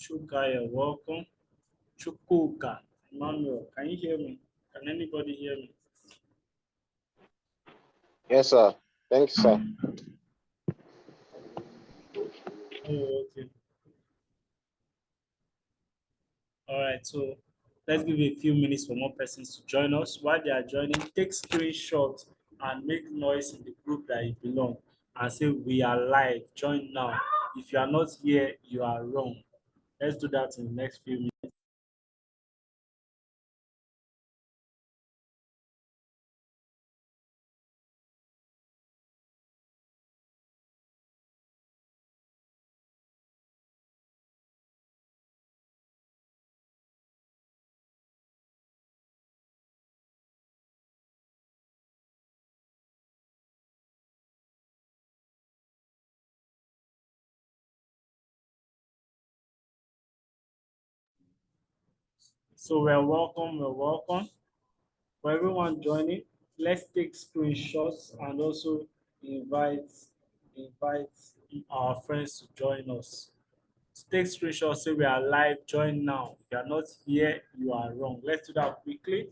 Chuka, you're welcome. Chukuka, Emmanuel, can you hear me? Can anybody hear me? Yes, sir. Thanks, sir. Oh, okay. All right, so let's give it a few minutes for more persons to join us. While they are joining, take screenshots and make noise in the group that you belong and say, we are live, join now. If you are not here, you are wrong. Let's do that in the next few minutes. So we're welcome, For everyone joining, let's take screenshots and also invite invite our friends to join us. Take screenshots, say we are live, join now. If you are not here, you are wrong. Let's do that quickly.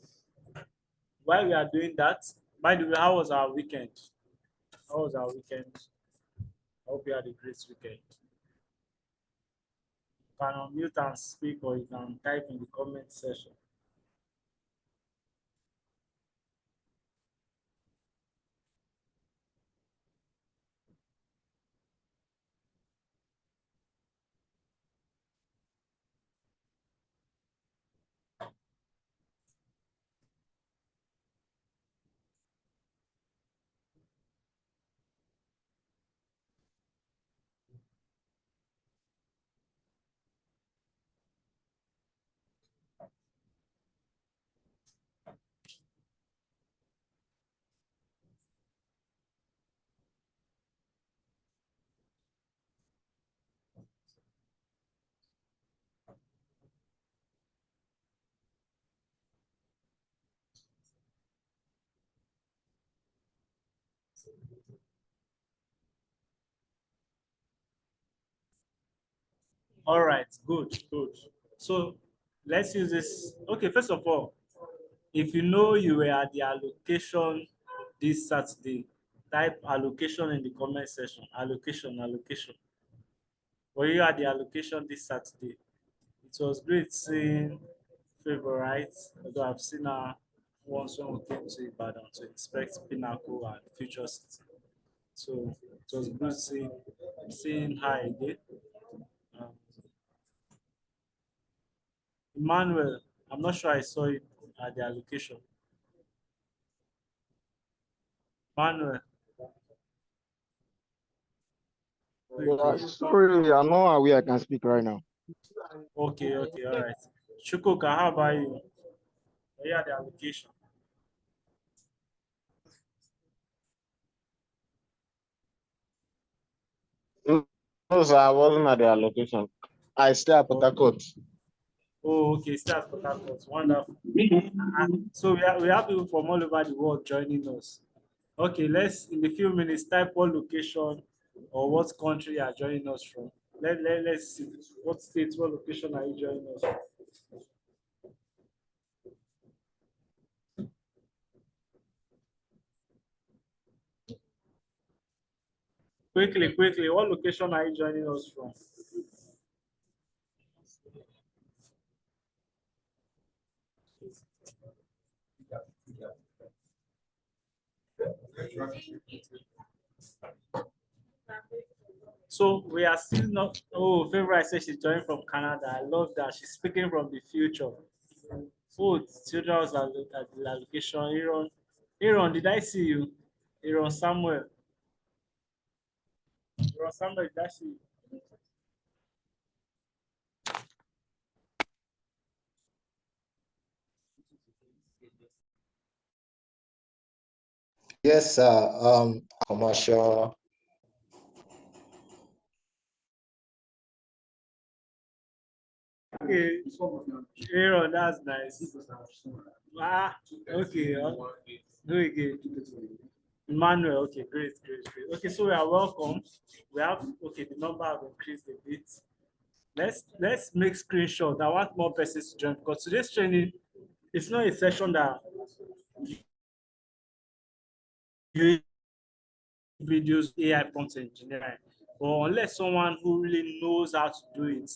While we are doing that, by the way, how was our weekend? How was our weekend? I hope you had a great weekend. You can unmute and speak, or you can type in the comment section. All right, good, good. So let's use this. Okay, first of all, if you know you were at the allocation this Saturday, type allocation in the comment section. Allocation, allocation. Were you at the allocation this Saturday? It was great seeing favorites, although I've seen her once when we came to Ibadan to inspect Pinnacle and Future City. So it was good seeing her again. Um, Emmanuel, I'm not sure I saw it at the allocation. Manuel. Yeah, sorry, I'm not aware I can speak right now. Okay, okay, all right. Chukwuka, how about you? Are you at the allocation? No, sir, I wasn't at the allocation. I stay at Port Harcourt. Oh, okay, start Port Harcourt. Wonderful. So we have people from all over the world joining us. Okay, let's in a few minutes type what location or what country you are joining us from. Let's see what state, what location are you joining us from? Quickly, quickly, what location are you joining us from? So we are still not. Oh, favorite says she's joining from Canada. I love that. She's speaking from the future. Oh, children was at the location. Aaron, did I see you? Aaron Samuel. Aaron Samuel, did I see you? Yes, sir. Commercial. Okay, Aaron, that's nice. Ah, okay. Do it again. Emmanuel, okay, great, great, great. Okay, so we are welcome. We have, okay, the number have increased a bit. let's make screenshot. I want more persons to join because today's training is not a session that you videos AI prompt engineering, but unless someone who really knows how to do it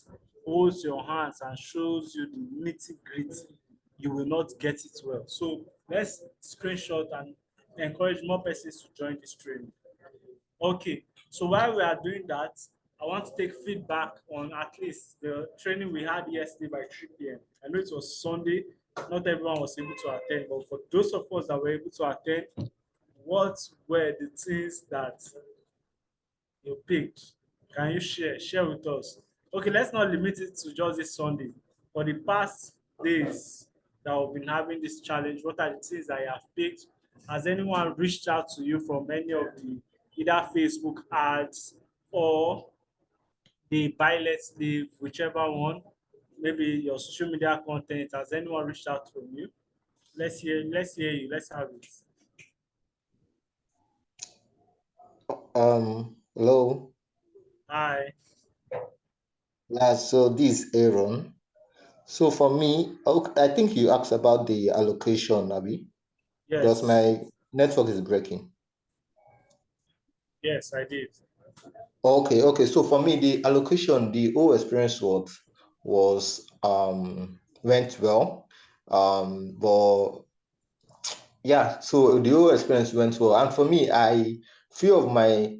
holds your hands and shows you the nitty gritty, you will not get it well. So let's screenshot and encourage more persons to join this training. Okay, so while we are doing that, I want to take feedback on at least the training we had yesterday by 3 p.m. I know it was Sunday, not everyone was able to attend, but for those of us that were able to attend, what were the things that you picked? Can you share with us? Okay, let's not limit it to just this Sunday. For the past days that we've been having this challenge, what are the things that you have picked? Has anyone reached out to you from any of the either Facebook ads or the buy let's leave, whichever one? Maybe your social media content. Has anyone reached out from you? Let's hear you. Let's have it. Hello. Hi. Yeah, so this is Aaron. So for me, okay, I think you asked about the allocation, Abby, because Yes. my network is breaking. Yes, I did. Okay. So for me, the allocation, the whole experience was went well. But yeah, so the whole experience went well. And for me, few of my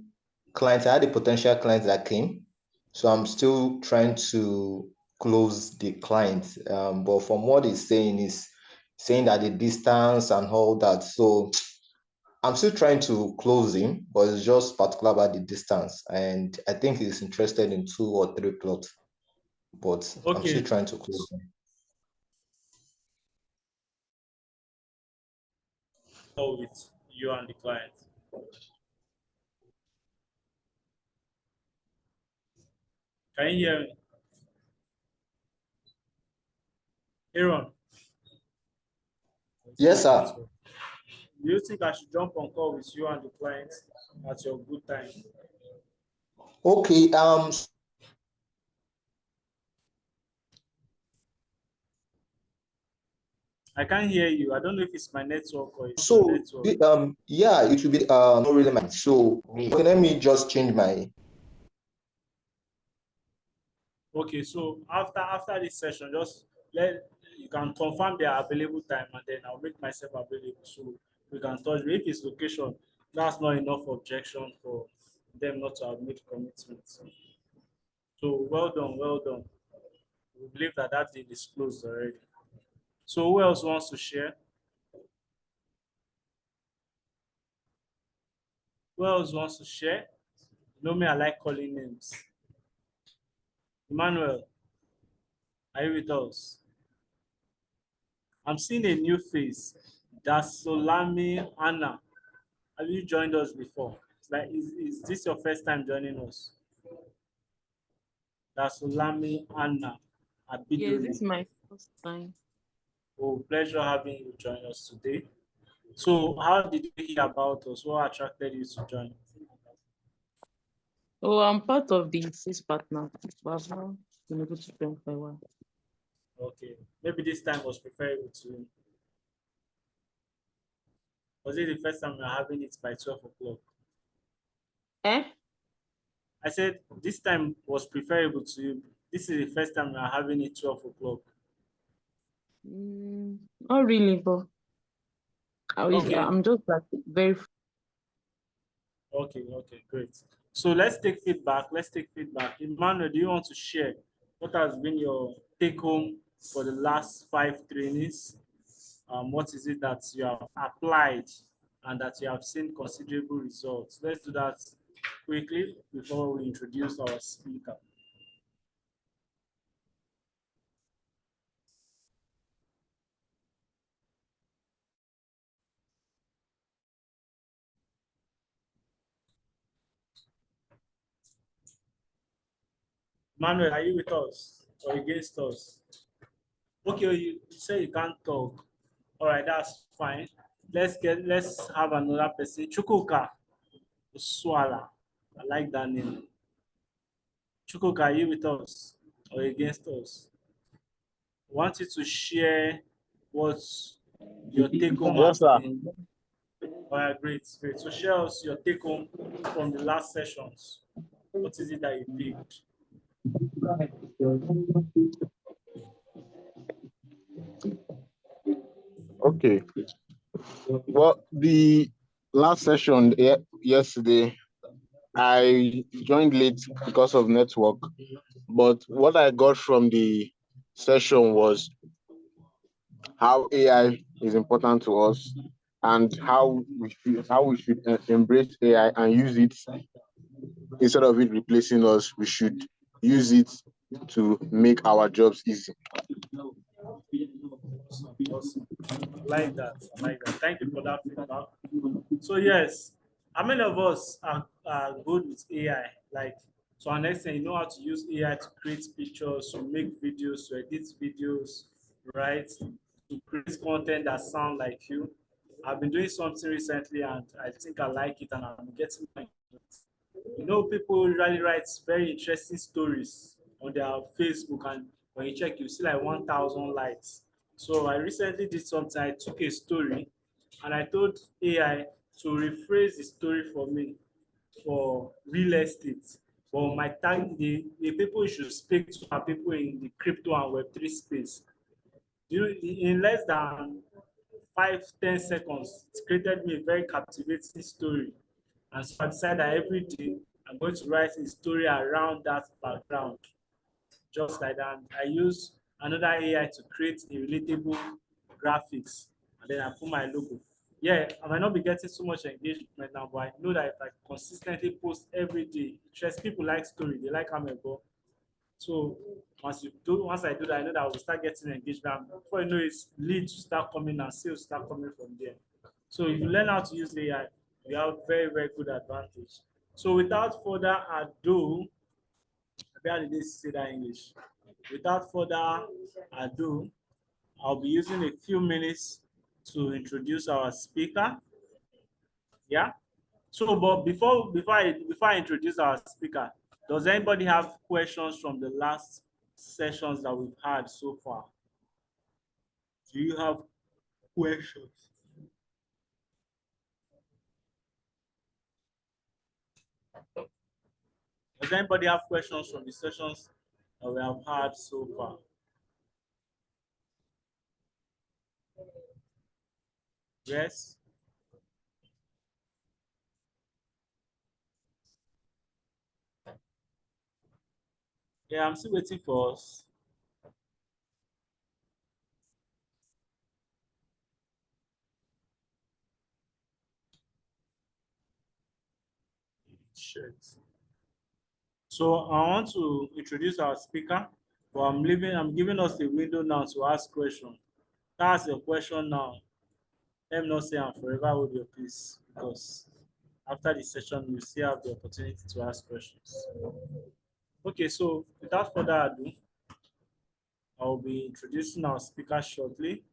clients, I had a potential client that came. So I'm still trying to close the client. But from what he's saying is saying that the distance and all that. So I'm still trying to close him, but it's just particular about the distance. And I think he's interested in 2 or 3 plots, but I'm still Okay. trying to close him. With you and the client. Can you hear me? Aaron, it's Yes, my sir. network. Do you think I should jump on call with you and the client at your good time? Okay. I can't hear you. I don't know if it's my network or it's your So network. yeah, it will be not really mine. So okay, let me just change my. Okay, so after this session, just let you can confirm their available time and then I'll make myself available so we can touch. If it's location, that's not enough objection for them not to have made commitments. So well done, well done. We believe that that deal is closed already. So who else wants to share? Who else wants to share? You know me, I like calling names. Emmanuel, are you with us? I'm seeing a new face. That's Solami Anna. Have you joined us before? Like, is this your first time joining us? That's Solami Anna Yes, this Abiduli. is my first time. Oh, pleasure having you join us today. So, how did you hear about us? What attracted you to join? Oh, I'm part of the six partner, but I've not been able to join for a while. Okay, maybe this time was preferable to you. Was it the first time we're having it by 12 o'clock? Eh? I said this time was preferable to you. This is the first time we're having it 12 o'clock. Not really, but Okay, I'm just like very. okay, great. So let's take feedback. Let's take feedback. Emmanuel, do you want to share what has been your take home for the last 5 trainings? What is it that you have applied and that you have seen considerable results? Let's do that quickly before we introduce our speaker. Manuel, are you with us or against us? Okay, you say you can't talk. All right, that's fine. Let's have another person. Chukuka Swala. I like that name. Chukuka, are you with us? or against us? I want you to share what your take home Yes, has sir. been. All right, great, great. So share us your take home from the last sessions. What is it that you picked? Okay. Well, the last session yesterday, I joined late because of network, but what I got from the session was how AI is important to us and how we should embrace AI and use it instead of it replacing us. We should use it to make our jobs easy. Awesome, awesome. I like that. I like that. Thank you for that feedback. So yes, how many of us are good with AI? Like to an extent, you know how to use AI to create pictures, to make videos, to edit videos, right? To create content that sound like you. I've been doing something recently and I think I like it and I'm getting my you know, people usually write very interesting stories on their Facebook, and when you check, you see like 1,000 likes. So I recently did something. I took a story and I told AI to rephrase the story for me for real estate. But my tag, the people you should speak to are people in the crypto and Web3 space. In less than 5-10 seconds, it created me a very captivating story. And so I decided that every day I'm going to write a story around that background, just like that. I use another AI to create a relatable graphics, and then I put my logo. Yeah, I might not be getting so much engagement now, but I know that if I consistently post every day, interest people like story, they like Amebo. So once I do that, I know that I will start getting engagement. Before you know it, leads start coming and sales start coming from there. So if you learn how to use AI, you have very, very good advantage. So without further ado, how did they say that in English? Without further ado, I'll be using a few minutes to introduce our speaker. Yeah. So, but before I introduce our speaker, does anybody have questions from the last sessions that we've had so far? Do you have questions? Does anybody have questions from the sessions that we have had so far? Yes. Yeah, I'm still waiting for us. Shit. So I want to introduce our speaker, but I'm giving us the window now to ask questions. Ask your question now. Let me not say I'm forever hold your peace because after the session you still have the opportunity to ask questions. Okay, so without further ado, I'll be introducing our speaker shortly.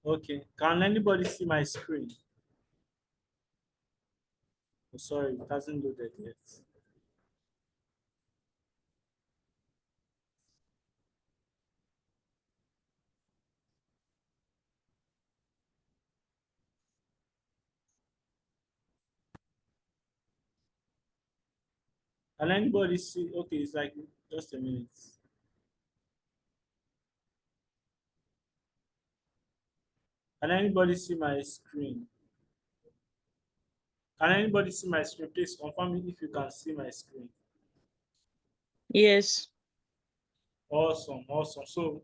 Okay, can anybody see my screen? Oh, sorry, it hasn't loaded yet. Can anybody see? Okay, it's like just a minute. Can anybody see my screen? Can anybody see my screen? Please confirm me if you can see my screen. Yes. Awesome, awesome. So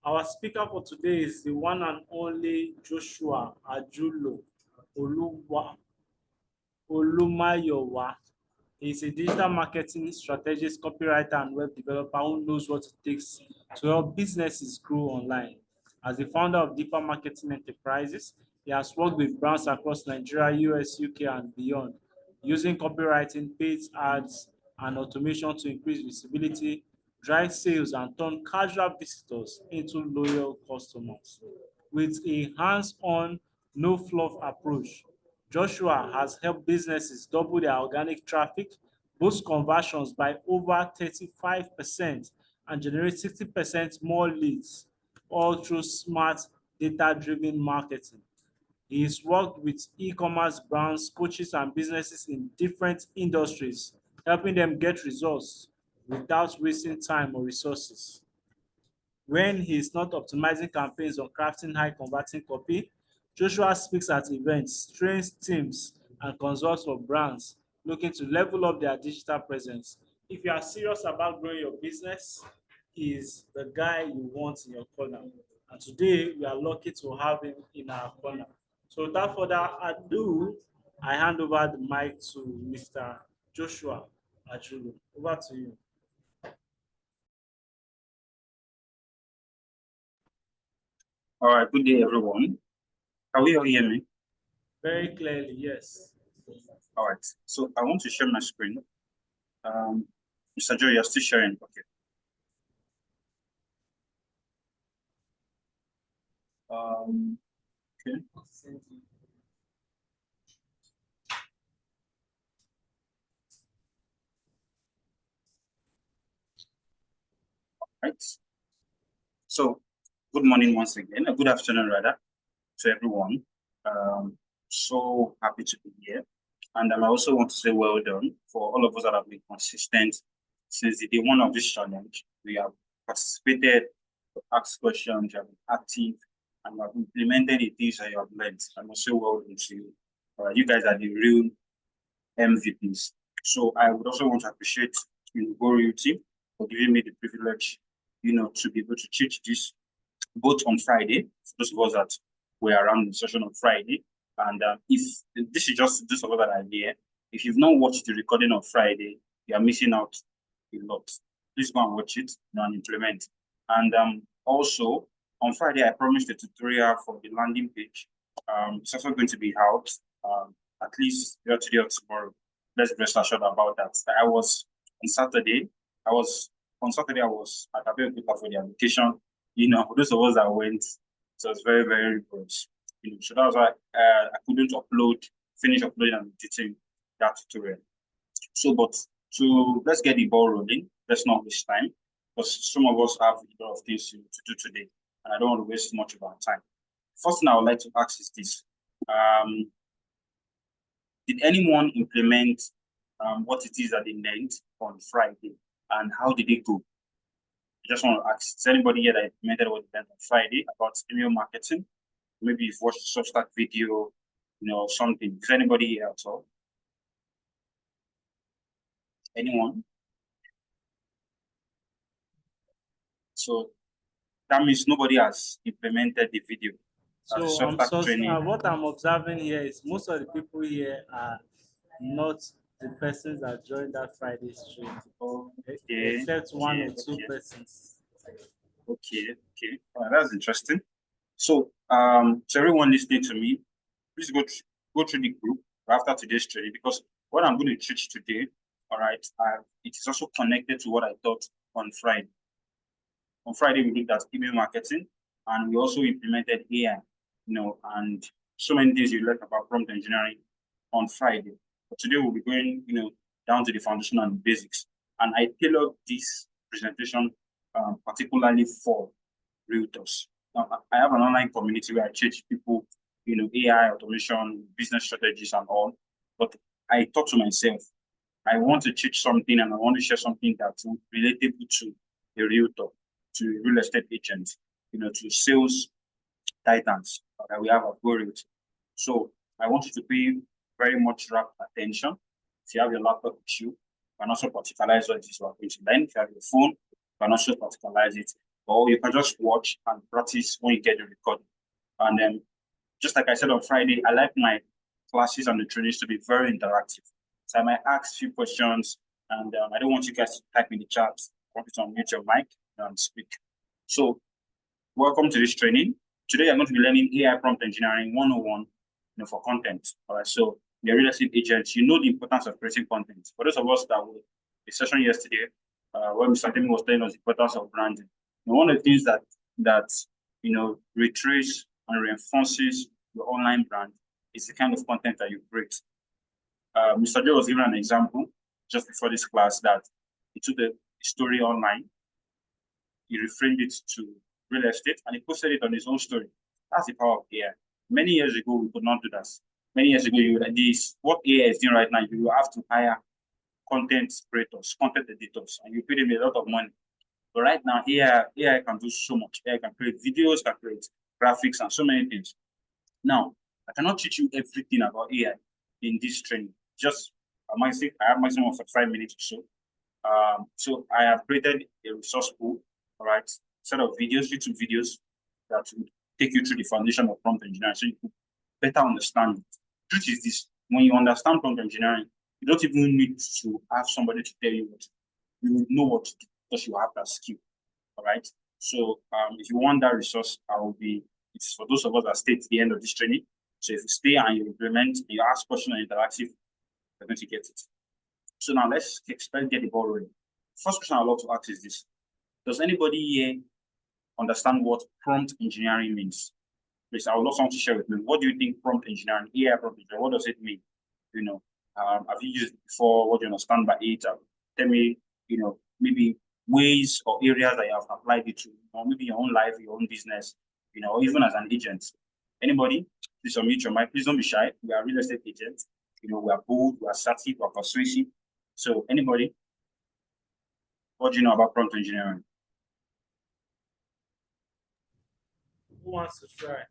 our speaker for today is the one and only Joshua Ajulo Olumayowa. He's a digital marketing strategist, copywriter, and web developer who knows what it takes to help businesses grow online. As the founder of Deeper Marketing Enterprises, he has worked with brands across Nigeria, US, UK, and beyond, using copywriting, paid ads, and automation to increase visibility, drive sales, and turn casual visitors into loyal customers. With a hands-on, no-fluff approach, Joshua has helped businesses double their organic traffic, boost conversions by over 35%, and generate 60% more leads, all through smart data-driven marketing. He's worked with e-commerce brands, coaches, and businesses in different industries, helping them get results without wasting time or resources. When he's not optimizing campaigns or crafting high converting copy, Joshua speaks at events, trains teams, and consults for brands looking to level up their digital presence. If you are serious about growing your business, he is the guy you want in your corner. And today we are lucky to have him in our corner. So without further ado, I hand over the mic to Mr. Joshua Ajulu. Over to you. All right, good day, everyone. Can we all hear me? Very clearly, yes. All right, so I want to share my screen. Mr. Joe, you're still sharing, okay. Okay. Right. So, good morning once again, good afternoon rather, to everyone. So happy to be here. And I also want to say well done for all of us that have been consistent since the day one of this challenge. We have participated, asked questions, you have been active, and you have implemented the things that you have learned. I must say well done to you. You guys are the real MVPs. So I would also want to appreciate Go Realty for giving me the privilege, to be able to teach this both on Friday, for those of us that were around the session on Friday. And if this is just those of us that are here, if you've not watched the recording on Friday, you are missing out a lot. Please go and watch it and implement. And also on Friday, I promised a tutorial for the landing page. It's also going to be out at least today or tomorrow. Let's rest assured about that. I was at Saturday, I was at Abeokuta for the application. For those of us that went, so it was very, very rigorous. So that was why I couldn't finish uploading and editing that tutorial. So, but let's get the ball rolling. Let's not waste time, because some of us have a lot of things to do today, and I don't want to waste much of our time. First thing I would like to ask is this: did anyone implement what it is that they learned on Friday, and how did it go? I just want to ask, is anybody here that implemented what they learned on Friday about email marketing? Maybe you've watched a Substack video, something. Is anybody here at all? Anyone? So that means nobody has implemented the video. So what I'm observing here is most of the people here are not the persons that joined that Friday stream, except one or two persons. Okay. That's interesting. So, to everyone listening to me, please go through the group after today's training, because what I'm going to teach today, all right, it is also connected to what I taught on Friday. On Friday, we looked at email marketing, and we also implemented AI, and so many things you learned about prompt engineering on Friday. But today we'll be going, down to the foundation and the basics. And I tailored this presentation particularly for Realtors. Now, I have an online community where I teach people, AI, automation, business strategies, and all. But I thought to myself, I want to teach something, and I want to share something that's relatable to a realtor, to a real estate agent, to sales titans that we have at Go Realty. So I want you to pay very much rapt attention. If you have your laptop with you can also particularize what it is you are going to learn. If you have your phone, you can also particularize it. Or you can just watch and practice when you get the recording. And then, just like I said on Friday, I like my classes and the trainings to be very interactive. So I might ask a few questions, and I don't want you guys to type in the chat. I want you to unmute your mic and speak. So, welcome to this training. Today, I'm going to be learning AI prompt engineering 101 for content. All right, so the real estate agents, the importance of creating content. For those of us that were the session yesterday, when Mr. Temi was telling us the importance of branding, one of the things that retrace and reinforces your online brand is the kind of content that you create. Mr. Joe was giving an example. just before this class that he took a story online, he reframed it to real estate, and he posted it on his own story. That's the power of AI. Many years ago, we could not do that. Many years ago, you would this what AI is doing right now. You will have to hire content creators, content editors, and you pay them a lot of money. But right now, AI can do so much. AI can create videos, can create graphics, and so many things. Now, I cannot teach you everything about AI in this training. Just I have maximum of 5 minutes or so. So I have created a resource pool, all right, set of videos, YouTube videos that will take you through the foundation of prompt engineering, so you can better understand it. Truth is this: when you understand prompt engineering, you don't even need to have somebody to tell you what. You know what to do because you have that skill. All right. So if you want that resource, it's for those of us that stay at the end of this training. So if you stay and you implement, you ask questions and interactive, you're going to get it. So now let's get the ball rolling. First question I'd love to ask is this: does anybody here understand what prompt engineering means? Please, I would love someone to share with me. What do you think prompt engineering, AI prompt engineering, what does it mean? You know, have you used it before? What do you understand by it? Tell me, maybe ways or areas that you have applied it to, or maybe your own life, your own business, or even as an agent. Anybody? Please unmute your mic. Please don't be shy. We are real estate agents. We are bold, we are assertive, we are persuasive. So anybody? What do you know about prompt engineering? Who wants to try?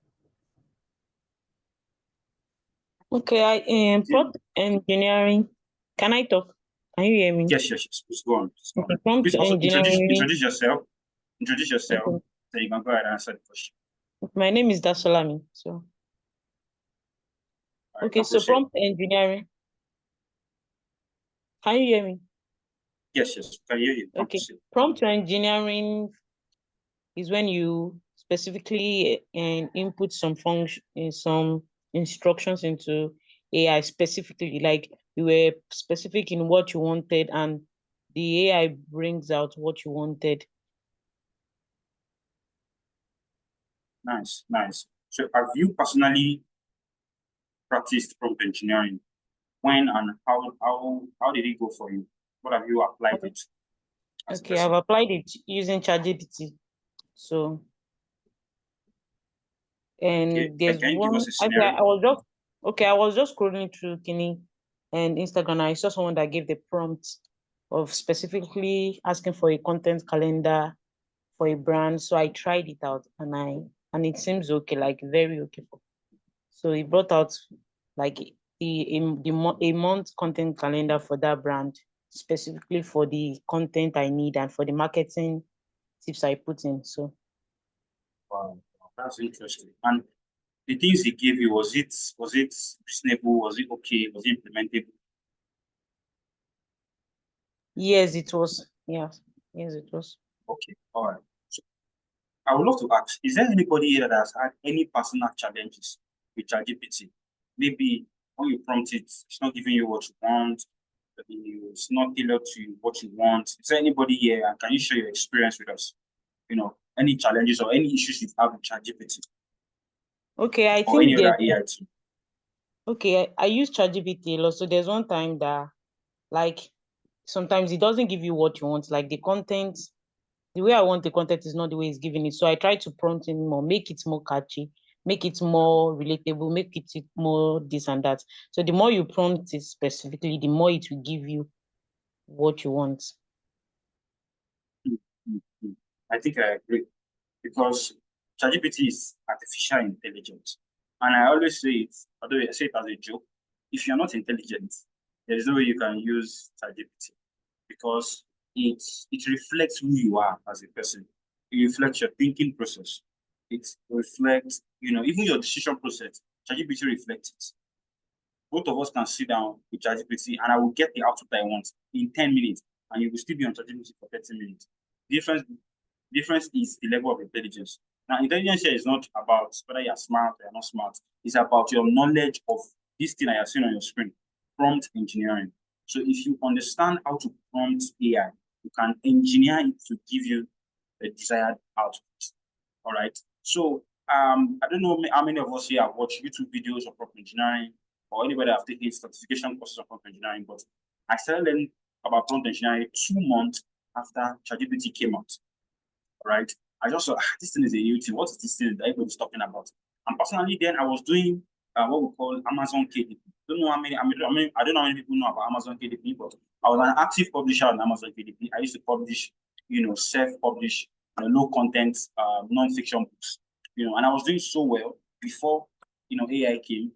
Okay, prompt engineering. Can I talk? Can you hear me? Yes. Please go on. Okay, prompt Please also engineering. introduce yourself. Okay. Then you can go ahead and answer the question. My name is Dasolami. So okay, so prompt engineering. Can you hear me? Yes, can hear you. Okay, prompt engineering is when you specifically input some function, some instructions into AI specifically, like you were specific in what you wanted, and the AI brings out what you wanted. Nice. So have you personally practiced prompt engineering? When and how did it go for you? What have you applied it? Okay, I've applied it using ChatGPT. So and there's can you give one us a scenario? I was just scrolling through Kini and Instagram. I saw someone that gave the prompt of specifically asking for a content calendar for a brand. So I tried it out and it seems okay, like very okay. So it brought out like a month content calendar for that brand, specifically for the content I need and for the marketing tips I put in. So Wow, that's interesting. And the things he gave you, was it reasonable? Was it okay? Was it implementable? yes, it was. Yes, it was. Okay, all right. So I would love to ask, is there anybody here that has had any personal challenges with ChatGPT? Maybe when you prompt it, it's not giving you what you want, it's not tailored to what you want. Is there anybody here, and can you share your experience with us? Any challenges or any issues you've had with ChatGPT? Okay, I or any think other AI too? Okay, I use ChatGPT a lot. So there's one time that, like, sometimes it doesn't give you what you want. Like the content, the way I want the content is not the way it's giving it. So I try to prompt it more, make it more catchy, make it more relatable, make it more this and that. So the more you prompt it specifically, the more it will give you what you want. I think I agree, because ChatGPT is artificial intelligence. And I always say it, although I say it as a joke, if you're not intelligent, there is no way you can use ChatGPT, because it reflects who you are as a person. It reflects your thinking process. It reflects, even your decision process. ChatGPT reflects it. Both of us can sit down with ChatGPT and I will get the output I want in 10 minutes, and you will still be on ChatGPT for 30 minutes. Difference is the level of intelligence. Now, intelligence here is not about whether you're smart or you're not smart. It's about your knowledge of this thing I have seen on your screen, prompt engineering. So if you understand how to prompt AI, you can engineer it to give you the desired output. All right. So I don't know how many of us here have watched YouTube videos of prompt engineering, or anybody have taken certification courses of prompt engineering, but I started learning about prompt engineering 2 months after ChatGPT came out. Right? I just thought, this thing is a new thing. What is this thing that everybody's talking about? And personally, then I was doing what we call Amazon KDP. Don't know how many. I don't know how many people know about Amazon KDP, but I was an active publisher on Amazon KDP. I used to publish, self-publish, low content, non-fiction books, and I was doing so well before, AI came.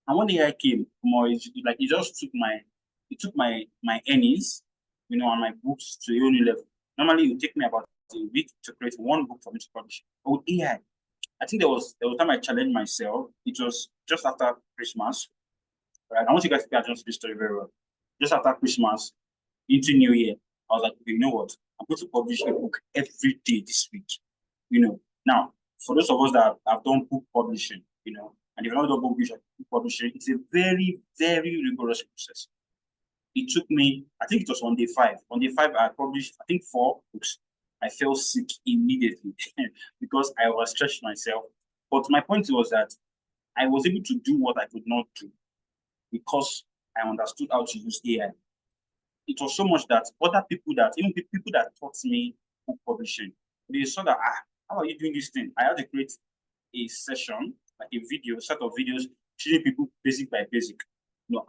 And when AI came, it just took my earnings, and my books to a whole new level. Normally, it would take me about a week to create one book for me to publish. But with AI, I think there was time I challenged myself. It was just after Christmas. Right? I want you guys to pay attention to this story very well. Just after Christmas, into New Year, I was like, okay, you know what? I'm going to publish a book every day this week. Now, for those of us that have done book publishing, and if you're not done book publishing, it's a very, very rigorous process. It took me, I think it was on day 5. On day 5, I published, I think, 4 books. I fell sick immediately because I was stretched myself. But my point was that I was able to do what I could not do because I understood how to use AI. It was so much that other people even people that taught me book publishing, they saw that, how are you doing this thing? I had to create a session, like a set of videos, teaching people basic by basic,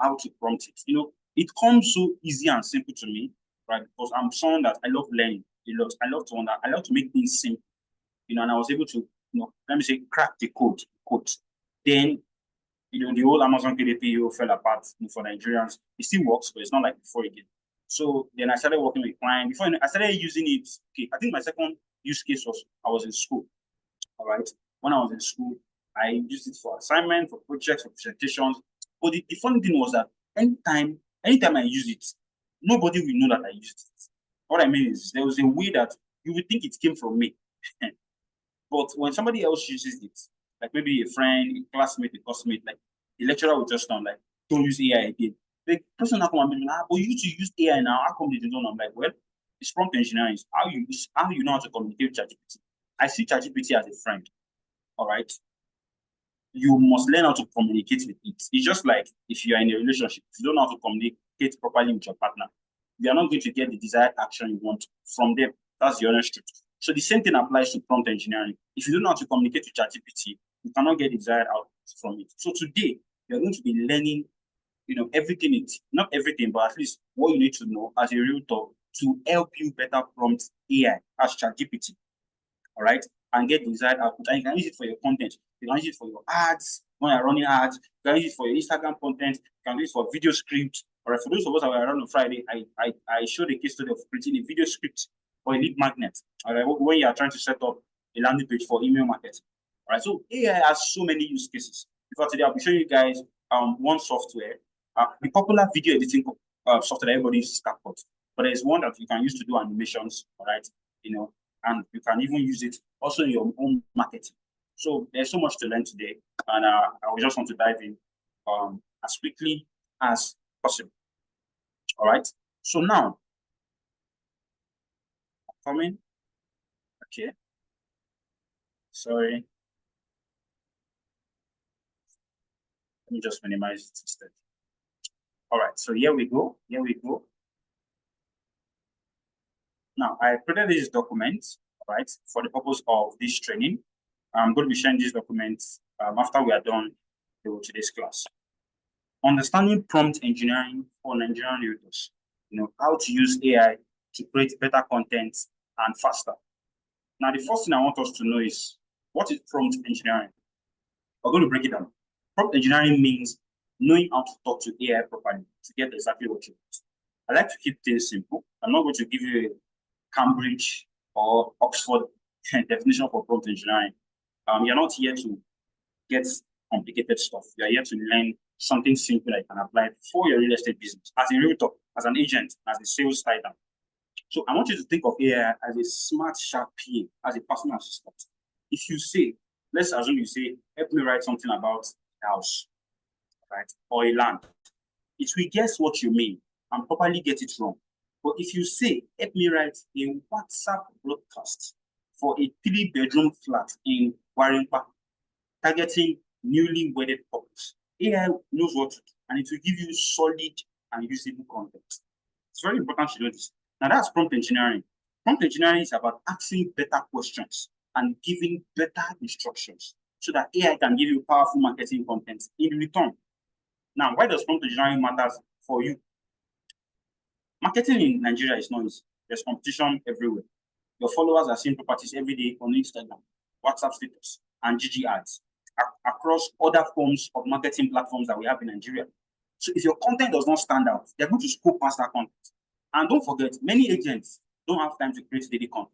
how to prompt it. It comes so easy and simple to me, right? Because I'm someone that I love learning a lot. I love to make things simple, and I was able to, let me say, crack the code. Then, the whole Amazon KDP fell apart for Nigerians. It still works, but it's not like before again. So then I started working with clients. Before I started using it, I think my second use case was I was in school. All right. When I was in school, I used it for assignments, for projects, for presentations. But the funny thing was that anytime I use it, nobody will know that I used it. What I mean is there was a way that you would think it came from me. But when somebody else uses it, like maybe a friend, a classmate, a classmate, like the lecturer will just sound like, don't use AI again. The person will come and be like, but you need to use AI now. How come they don't? I'm like, well, it's prompt engineering. How you know how to communicate with ChatGPT. I see ChatGPT as a friend. All right. You must learn how to communicate with it. It's just like if you are in a relationship, if you don't know how to communicate properly with your partner, you are not going to get the desired action you want from them. That's the honest truth. So the same thing applies to prompt engineering. If you don't know how to communicate with ChatGPT, you cannot get the desired output from it. So today, you're going to be learning, everything, not everything, but at least what you need to know as a realtor to help you better prompt AI as ChatGPT. All right, and get the desired output. And you can use it for your content. You can use it for your ads when you're running ads. You can use it for your Instagram content. You can use it for video scripts. All right, for those of us that were around on Friday, I showed a case study of creating a video script for a lead magnet. All right, when you are trying to set up a landing page for email marketing. All right, so AI has so many use cases. Before today, I'll be showing you guys one software, the popular video editing software that everybody uses, CapCut. But there's one that you can use to do animations. All right, and you can even use it also in your own marketing. So there's so much to learn today, and I will just want to dive in as quickly as possible. All right. So now, coming. Okay. Sorry. Let me just minimize it instead. All right. So here we go. Here we go. Now I created this document, right, for the purpose of this training. I'm going to be sharing this document after we are done with today's class. Understanding prompt engineering for Nigerian realtors. How to use AI to create better content and faster. Now, the first thing I want us to know is, what is prompt engineering? We're going to break it down. Prompt engineering means knowing how to talk to AI properly to get exactly what you want. I like to keep things simple. I'm not going to give you a Cambridge or Oxford definition for prompt engineering. You're not here to get complicated stuff. You're here to learn something simple that you can apply for your real estate business as a realtor, as an agent, as a sales titan. So I want you to think of AI as a smart, sharp PA, as a personal assistant. If you say, let's assume you say, help me write something about a house, right, or a land, it will guess what you mean and probably get it wrong. But if you say, help me write a WhatsApp broadcast for a 3-bedroom flat in Warimpa, targeting newly wedded couples, AI knows what to do, and it will give you solid and usable content. It's very important to know this. Now that's prompt engineering. Prompt engineering is about asking better questions and giving better instructions so that AI can give you powerful marketing content in return. Now, why does prompt engineering matter for you? Marketing in Nigeria is not easy. There's competition everywhere. Your followers are seeing properties every day on Instagram, WhatsApp status, and GG ads across other forms of marketing platforms that we have in Nigeria. So if your content does not stand out, they're going to scroll past that content. And don't forget, many agents don't have time to create daily content.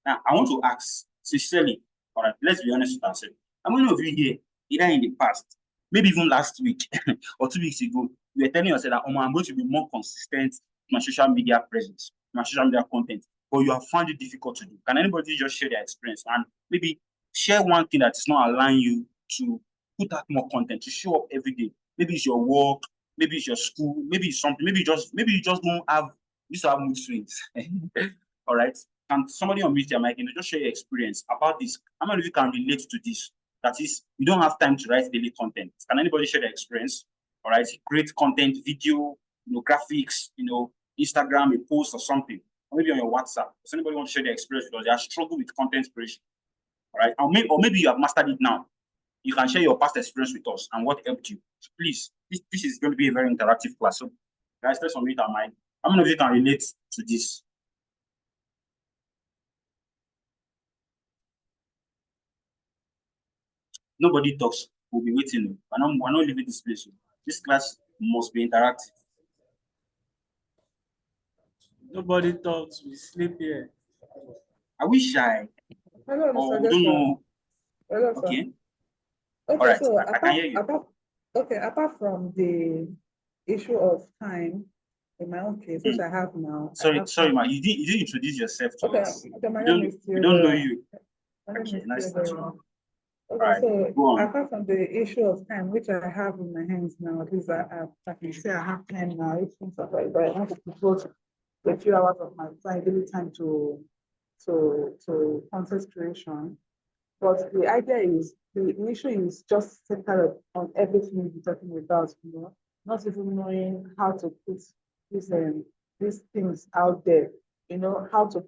Now, I want to ask sincerely, all right, let's be honest with ourselves. How many of you here, either in the past, maybe even last week or 2 weeks ago, you were telling yourself that, oh, I'm going to be more consistent with my social media presence, my social media content, but you have found it difficult to do? Can anybody just share their experience and maybe share one thing that is not allowing you to put out more content, to show up every day? Maybe it's your work, maybe it's your school, maybe it's something, maybe you just don't have, you just have mood swings. All right. Can somebody unmute their mic and just share your experience about this? How many of you can relate to this? That is, you don't have time to write daily content. Can anybody share their experience? All right, great content, video, graphics, Instagram, a post or something, or maybe on your WhatsApp. Does anybody want to share their experience with us? They are struggling with content creation. All right, or maybe you have mastered it now. You can share your past experience with us and what helped you. So please, this is going to be a very interactive class. So, guys, let's unmute our mic. How many of you can relate to this? Nobody talks. We'll be waiting. We're not leaving this place. This class must be interactive. Nobody talks. We sleep here. Are we shy? Hello, Or Mr. we don't know? Hello, sir. Okay. Okay, All right. so I can hear you. apart from the issue of time, in my own case, which I have now. Sorry, ma. You didn't introduce yourself to us. Okay, my name is We don't know you. My name Okay, is nice to meet you. Okay, Right, so go on. apart from the issue of time, which I have in my hands now, at least I can say I have time now, if things are right, but I have to devote a few hours of my daily time to content creation. But the idea is, the issue is just centered on everything we're talking about, not even knowing how to put these things out there, how to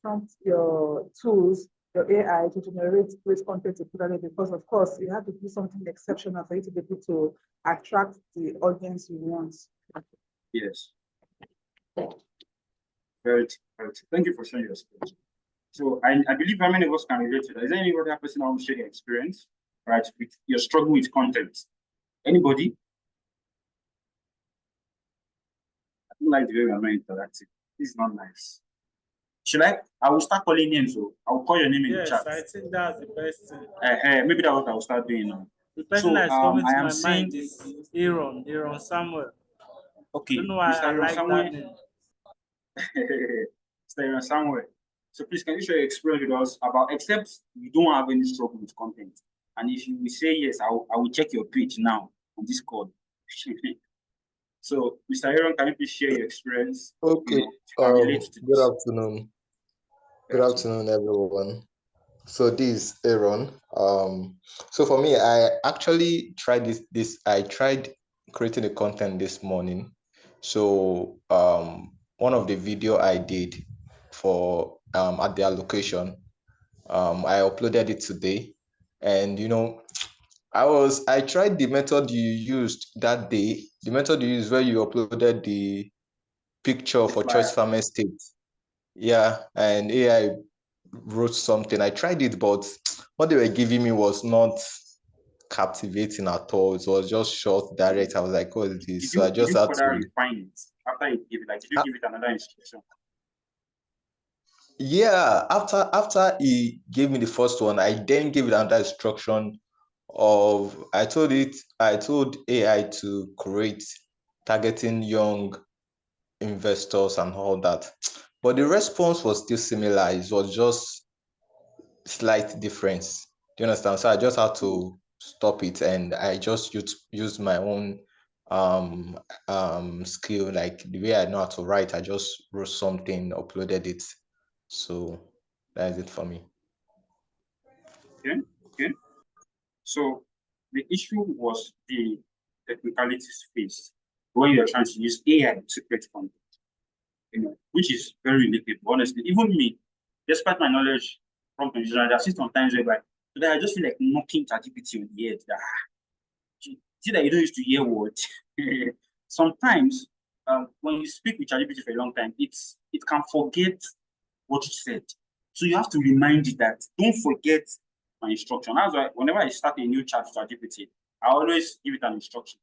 prompt your tools, your AI to generate great content to put out there, because of course you have to do something exceptional for you to be able to attract the audience you want. Yes. Very true. Thank you for sharing your experience. So I believe how many of us can relate to that. Is there any other person who want to share their experience, right, with your struggle with content? Anybody? I don't like the way we are not interactive. This is not nice. Should I will start calling names, so I will call your name in the chat. Yes, I think that's the best thing. Maybe that's what I will start doing now. The person that's coming to my mind saying is Aaron Samuel. Okay, I don't know why Mr. I like Samuel. that name. Mr. Aaron Samuel. So please, can you share your experience with us about, except you don't have any struggle with content? And if you will say yes, I will check your page now on this call. So, Mr. Aaron, can you please share your experience? Okay. Relate to Good this. afternoon. Good afternoon, everyone. So this is Aaron. So for me, I actually tried this. I tried creating the content this morning. So one of the video I did for at their location, I uploaded it today, and I tried the method you used that day. The method you used where you uploaded the picture for Choice Farm Estate. Yeah, and AI wrote something. I tried it, but what they were giving me was not captivating at all. It was just short, direct. I was like, what is this? So I just had further to refine it after you give it? Like, did you give it another instruction? Yeah, after he gave me the first one, I then gave it another instruction of I told AI to create targeting young investors and all that. But the response was still similar. It was just slight difference. Do you understand? So I just had to stop it, and I just used my own skill, like the way I know how to write. I just wrote something, uploaded it. So that is it for me. Okay. So the issue was the technicalities faced. when you're trying to use AI to create content, which is very limited, honestly. Even me, despite my knowledge from engineering, there are sometimes whereby today I just feel like knocking ChatGPT on the head. That, see that you don't used to hear words. Sometimes when you speak with ChatGPT for a long time, it can forget what you said. So you have to remind it that don't forget my instruction. That's why whenever I start a new chat with ChatGPT, I always give it an instruction.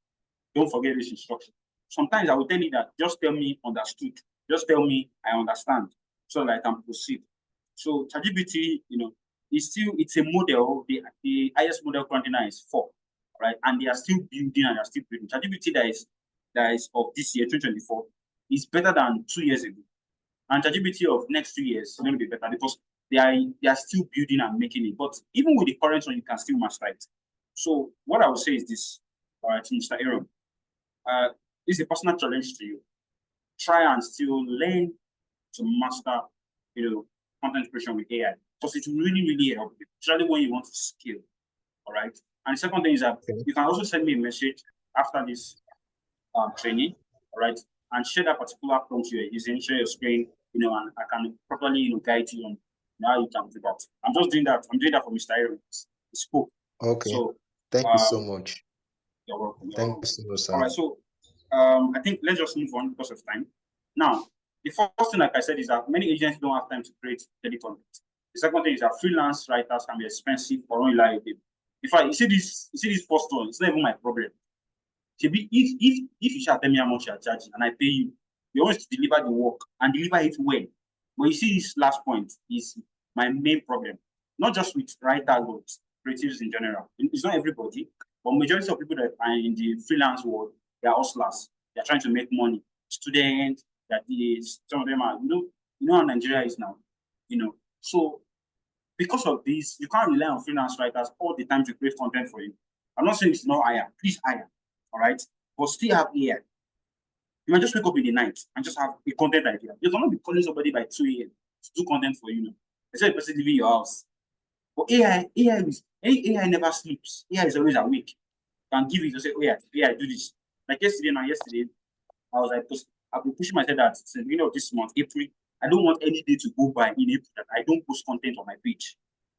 Don't forget this instruction. Sometimes I will tell you that just tell me understood. Just tell me I understand so that I can proceed. So ChatGPT, it's a model. The highest model currently now is 4, right? And they are still building and they are still building. ChatGPT that is of this year, 2024, is better than 2 years ago. And ChatGPT of next 2 years is going to be better because they are still building and making it. But even with the current one, you can still master it. So what I would say is this, all right, Mr. Aaron, this is a personal challenge to you. Try and still learn to master, content creation with AI because it will really, really help you, especially when you want to scale. All right. And the second thing is that you can also send me a message after this training, all right, and share that particular prompt you're using, share your screen, and I can properly, guide you on how you can do that. I'm just doing that. I'm doing that for Mr. Aaron. He spoke. Okay. So Thank you so much. you're welcome. Thank you so much, sir. All right. So I think let's just move on because of time. Now, the first thing, like I said, is that many agents don't have time to create daily content. The second thing is that freelance writers can be expensive or unreliable. In fact, you see this first one, it's not even my problem. If you shall tell me how much you are charging and I pay you, you want to deliver the work and deliver it well. But you see, this last point is my main problem. Not just with writers, but creatives in general. It's not everybody, but majority of people that are in the freelance world, they are hustlers. They are trying to make money. Students, some of them are, how Nigeria is now. So because of this, you can't rely on freelance writers all the time to create content for you. I'm not saying it's not hire. Please hire. All right. But still have AI. You might just wake up in the night and just have a content idea. You cannot be calling somebody by 2 a.m. to do content for you. Except the person leaving your house. But AI never sleeps. AI is always awake. You can give it to say, oh yeah, AI, do this. Like yesterday, I was like, I've been pushing myself that since the beginning of this month, April, I don't want any day to go by in April that I don't post content on my page,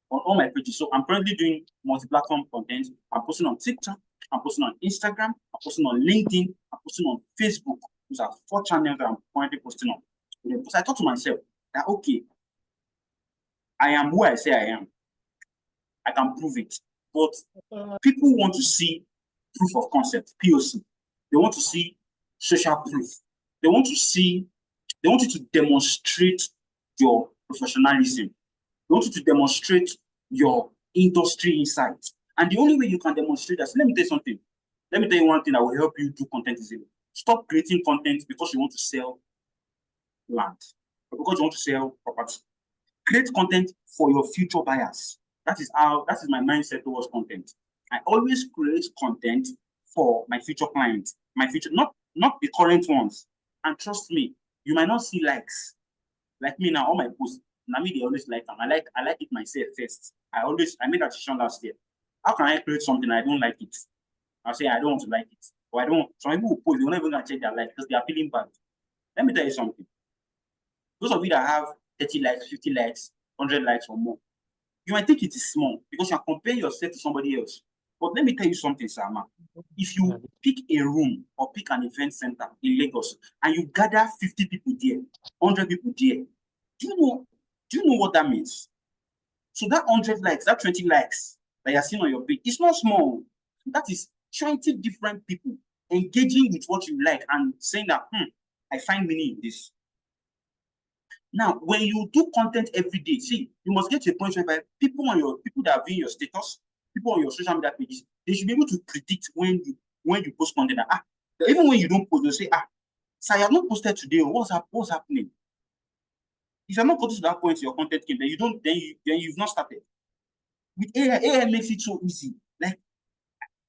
on all my pages. So I'm currently doing multi-platform content. I'm posting on TikTok, I'm posting on Instagram, I'm posting on LinkedIn, I'm posting on Facebook. Those are 4 channels that I'm currently posting on. Because I thought to myself that, okay, I am who I say I am. I can prove it. But people want to see proof of concept, POC. They want to see social proof. They want you to demonstrate your professionalism. They want you to demonstrate your industry insight. And the only way you can demonstrate that, so let me tell you something. Let me tell you one thing that will help you do content easily. Stop creating content because you want to sell land or because you want to sell property. Create content for your future buyers. That is my mindset towards content. I always create content for my future clients, not the current ones. And trust me, you might not see likes. Like me now, all my posts, now me they always like them. I like it myself first. I made that decision last year. How can I create something I don't like it? I'll say I don't want to like it. Or some people will post, they're not even gonna check their likes because they are feeling bad. Let me tell you something. Those of you that have 30 likes, 50 likes, 100 likes or more, you might think it is small because you're comparing yourself to somebody else. But let me tell you something, Sama. If you pick a room or pick an event center in Lagos and you gather 50 people there, 100 people there, do you know what that means? So that 100 likes, that 20 likes that you're seeing on your page, it's not small. That is 20 different people engaging with what you like and saying that, I find meaning in this. Now, when you do content every day, see, you must get to a point where people that are viewing your status, people on your social media pages, they should be able to predict when you post content. Even when you don't post, they'll say, so I have not posted today. What's happening? If you're not gotten to that point in your content game, then you've not started. With AI makes it so easy. Like,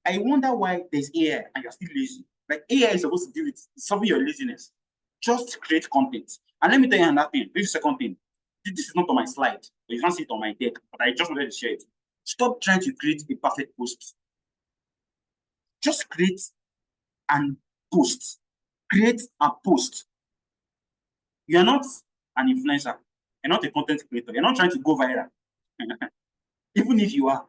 I wonder why there's AI and you're still lazy. Like, AI is supposed to do with solving your laziness. Just create content. And let me tell you another thing. This is the second thing. This is not on my slide. You can't see it on my deck, but I just wanted to share it. Stop trying to create a perfect post. Just create and post. create and post. You're not an influencer. You're not a content creator. You're not trying to go viral. Even if you are,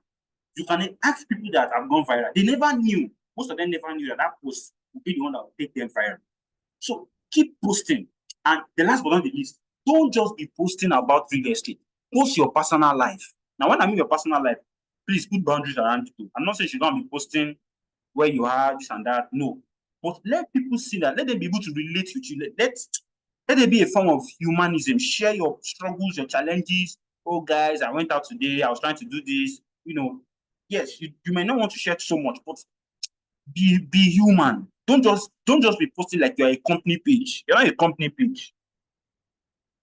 you can ask people that have gone viral. They never knew. Most of them never knew that that post would be the one that would take them viral. So keep posting. And the last but not the least, don't just be posting about real estate. Post your personal life. Now, when I mean your personal life, please put boundaries around it. I'm not saying you don't be posting where you are, this and that. No. But let people see that. Let them be able to relate with you. Let there be a form of humanism. Share your struggles, your challenges. Oh, guys, I went out today. I was trying to do this. Yes, you may not want to share so much, but be human. Don't just be posting like you're a company page. You're not a company page.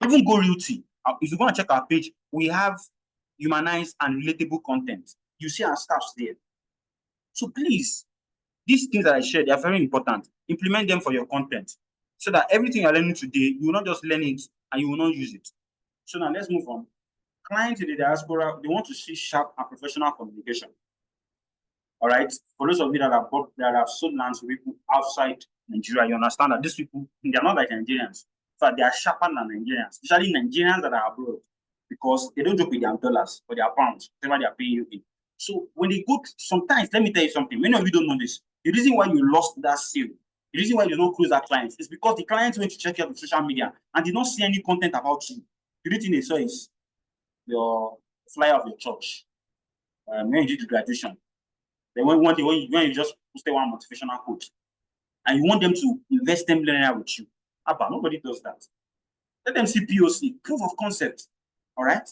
Even Go Realty. If you go and check our page, we have humanized and relatable content. You see our staffs there. So please, these things that I shared, they are very important. Implement them for your content so that everything you're learning today, you will not just learn it and you will not use it. So now let's move on. Clients in the diaspora, they want to see sharp and professional communication. All right. For those of you that have sold land to people outside Nigeria, you understand that these people, they're not like Nigerians. In fact, they are sharper than Nigerians, especially Nigerians that are abroad, because they don't joke with their dollars or their pounds, whatever they are paying you in. So when they go, sometimes, let me tell you something, many of you don't know this. The reason why you lost that sale, the reason why you don't close that client is because the client went to check you out on social media and did not see any content about you. The only thing they saw is your flyer of your church when you did the graduation. Then when you just posted one motivational quote and you want them to invest $10 million with you, nobody does that. Let them see POC, proof of concept. All right.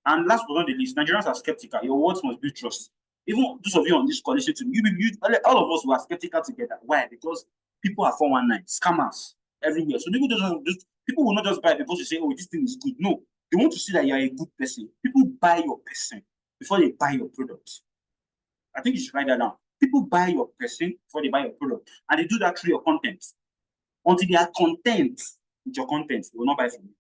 And last but not the least, Nigerians are skeptical. Your words must build trust. Even those of you on this coalition team, all of us were skeptical together. Why? Because people are 419, scammers everywhere. So people will not just buy because you say, oh, this thing is good. No, they want to see that you're a good person. People buy your person before they buy your product. I think you should write that down. People buy your person before they buy your product. And they do that through your content. Until they are content with your content, they will not buy from you.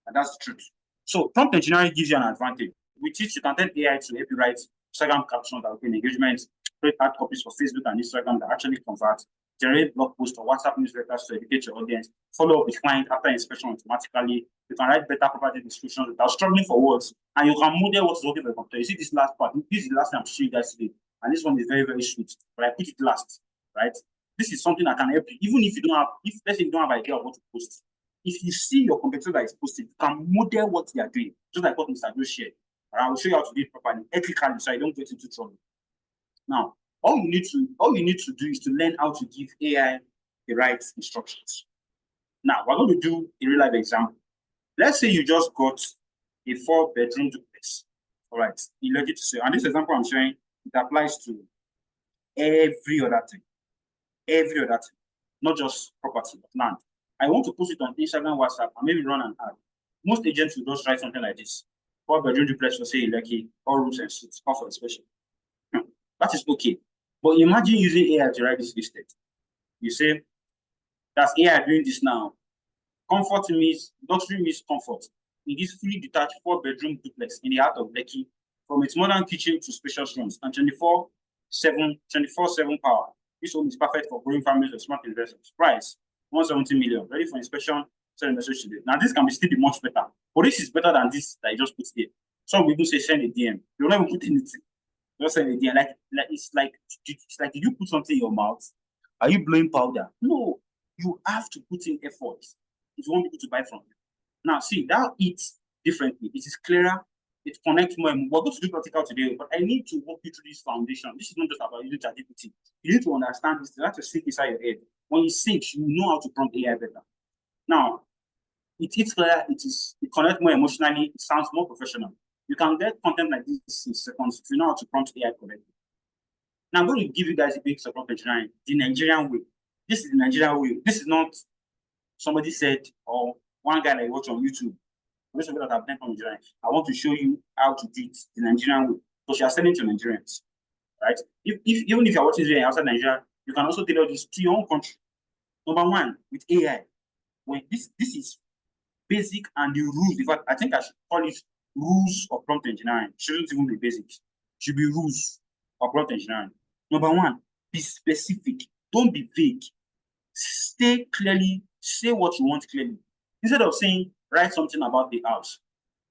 And that's the truth. So prompt engineering gives you an advantage. With it, you can tell AI to help you write Instagram captions that will gain engagement, create ad copies for Facebook and Instagram that actually convert, generate blog posts or WhatsApp newsletters to educate your audience, follow up with clients after inspection automatically. You can write better property descriptions without struggling for words, and you can model what's working for your computer. You see this last part. This is the last thing I'm showing you guys today, and this one is very, very sweet. But I put it last, right? This is something that can help you, even if you don't have, let's say you don't have an idea of what to post. If you see your competitor that is posting, you can model what they are doing, just like what Mr. Joe shared. And I will show you how to do it properly, ethically, so you don't get into trouble. Now, all you need to do is to learn how to give AI the right instructions. Now, we're going to do a real life example. Let's say you just got a 4-bedroom duplex. All right, elected to sell. And this example I'm showing, it applies to every other thing. Every other thing, not just property, but land. I want to post it on Instagram, WhatsApp, and maybe run an ad. Most agents will just write something like this: 4-bedroom duplex for sale, lucky, all rooms and suites, offer inspection. That is okay. But imagine using AI to write this listed. You say, that's AI doing this now. Luxury means comfort. In this fully detached 4-bedroom duplex in the heart of Lekki, from its modern kitchen to spacious rooms and 24/7 power. This home is perfect for growing families or smart investors. Price, 170 million. Ready for inspection, send a message today. Now, this can still be much better. But this is better than this that I just put here. Some people say send a DM. You don't even put anything. Just send a DM. It's like, did you put something in your mouth? Are you blowing powder? No. You have to put in effort if you want people to buy from you. Now, see, that eats differently. It is clearer. It connects more. We're going to do practical today, but I need to walk you through this foundation. This is not just about using ChatGPT. You need to understand this. You have to sink inside your head. When you sink, you know how to prompt AI better. Now, it is clear. It connects more emotionally. It sounds more professional. You can get content like this in seconds if you know how to prompt AI correctly. Now, I'm going to give you guys a big prompt engineering, the Nigerian way. This is the Nigerian way. This is not somebody said, or one guy that you watch on YouTube. Most of you that have done from Nigeria, I want to show you how to do it the Nigerian way, because you are selling to Nigerians, right? Even if you're watching this outside Nigeria, you can also tailor this to your own country. Number one, with AI, when this is basic and the rules. In fact, I think I should call it rules of prompt engineering. It shouldn't even be basic. It should be rules of prompt engineering. Number one, be specific. Don't be vague. Stay clearly, say what you want clearly. Instead of saying, write something about the house,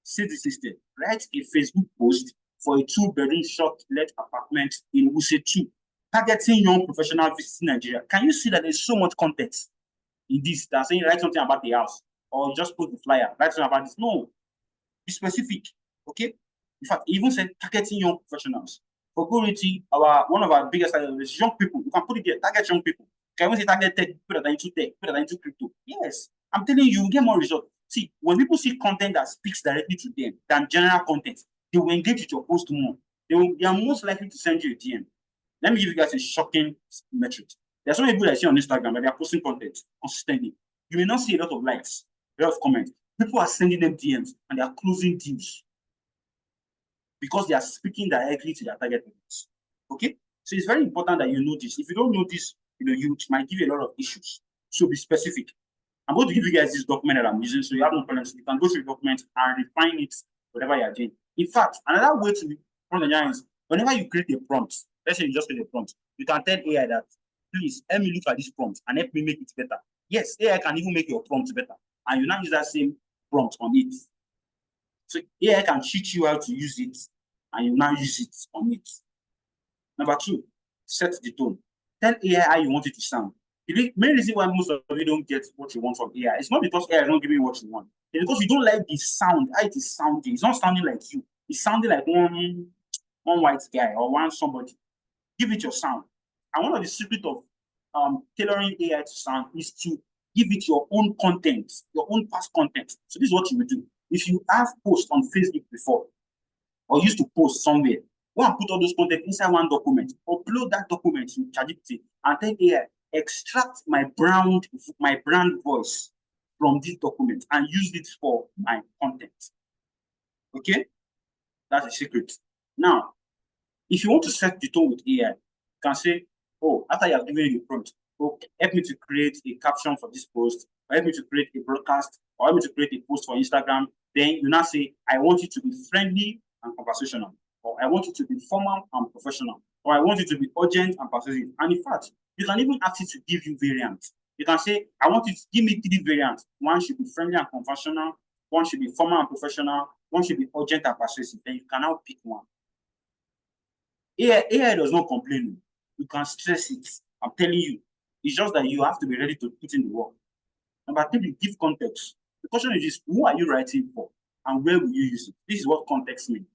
say this instead. Write a Facebook post for a 2-bedroom short-let apartment in Wuse 2, targeting young professionals visiting Nigeria. Can you see that there's so much context in this? That saying, write something about the house, or just post the flyer, write something about this. No, be specific, okay? In fact, even said targeting young professionals. For Gority, one of our biggest targets is young people. You can put it there, target young people. Can even say target tech, people that are into tech, people that are into crypto. Yes, I'm telling you, you get more results. See, when people see content that speaks directly to them than general content, they will engage with your post more. They are most likely to send you a DM. Let me give you guys a shocking metric. There are some people that I see on Instagram that they are posting content consistently. You may not see a lot of likes, a lot of comments. People are sending them DMs and they are closing deals because they are speaking directly to their target audience. Okay? So it's very important that you know this. If you don't know this, you might give you a lot of issues. So be specific. I'm going to give you guys this document that I'm using, so you have no problems. You can go through the document and refine it, whatever you are doing. In fact, another way to prompt is whenever you create a prompt, let's say you just create a prompt, you can tell AI that, please help me look at this prompt and help me make it better. Yes, AI can even make your prompt better, and you now use that same prompt on it. So AI can teach you how to use it, and you now use it on it. Number 2, set the tone. Tell AI how you want it to sound. The main reason why most of you don't get what you want from AI, it's not because AI is not giving you what you want. It's because you don't like the sound, how it is sounding. It's not sounding like you. It's sounding like one white guy or one somebody. Give it your sound. And one of the secrets of tailoring AI to sound is to give it your own content, your own past content. So this is what you will do. If you have posts on Facebook before, or used to post somewhere, go and put all those content inside one document, upload that document to ChatGPT, and then AI extract my brand voice from this document and use it for my content. Okay? That's a secret. Now, if you want to set the tone with AI, you can say, oh, after you have given you the prompt, okay, help me to create a caption for this post, or help me to create a broadcast, or help me to create a post for Instagram. Then you now say, I want you to be friendly and conversational, or I want you to be formal and professional, or I want you to be urgent and persuasive. And in fact, you can even ask it to give you variants. You can say, I want you to give me 3 variants. One should be friendly and conversational, one should be formal and professional, one should be urgent and persuasive. Then you can now pick one. AI does not complain. You can stress it. I'm telling you. It's just that you have to be ready to put in the work. Number 3, give context. The question is this: who are you writing for, and where will you use it? This is what context means.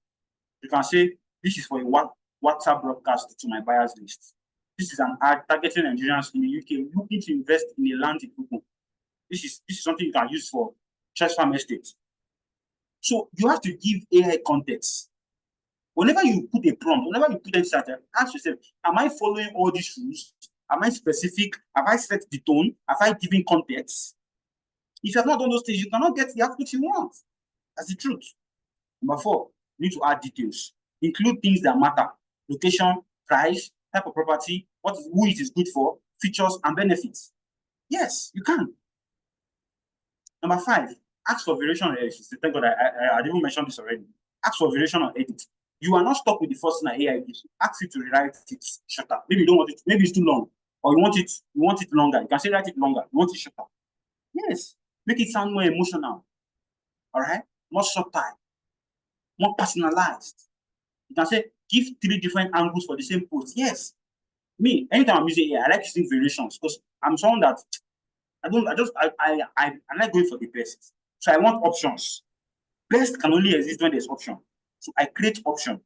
You can say, this is for a WhatsApp broadcast to my buyers list. This is an ad targeting Nigerians in the UK looking to invest in a land in Kuku. This is something you can use for Church Farm Estate. So you have to give AI context. Whenever you put a prompt, whenever you put a ask yourself, am I following all these rules? Am I specific? Have I set the tone? Have I given context? If you have not done those things, you cannot get the output you want. That's the truth. Number 4, you need to add details. Include things that matter: location, price, type of property, who it is good for, features and benefits. Yes, you can. Number 5, ask for variation or edit. Thank God I didn't mention this already. Ask for variation or edit. You are not stuck with the first thing that AI gives you. Ask it to rewrite it shorter. Maybe you don't want it, maybe it's too long, or you want it longer. You can say write it longer. You want it shorter. Yes. Make it sound more emotional. All right? More subtle, more personalized. You can say give 3 different angles for the same post. Yes. Me, anytime I'm using AI, I like using variations because I'm someone that I like going for the best. So I want options. Best can only exist when there's option. So I create option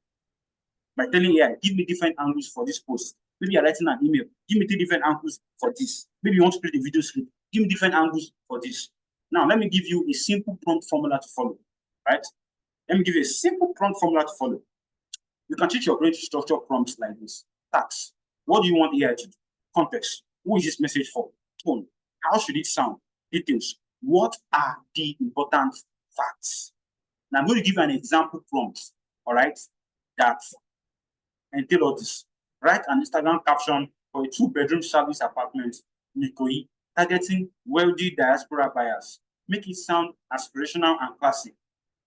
by telling AI, give me different angles for this post. Maybe you're writing an email, give me 3 different angles for this. Maybe you want to create a video script, give me different angles for this. Now, let me give you a simple prompt formula to follow, right? Let me give you a simple prompt formula to follow. You can teach your brain to structure prompts like this. Task. What do you want AI to do? Context. Who is this message for? Tone. How should it sound? Details. What are the important facts? Now, I'm going to give you an example prompt, all right, that entail this. Write an Instagram caption for a 2-bedroom service apartment in Ikoyi, targeting wealthy diaspora buyers. Make it sound aspirational and classy.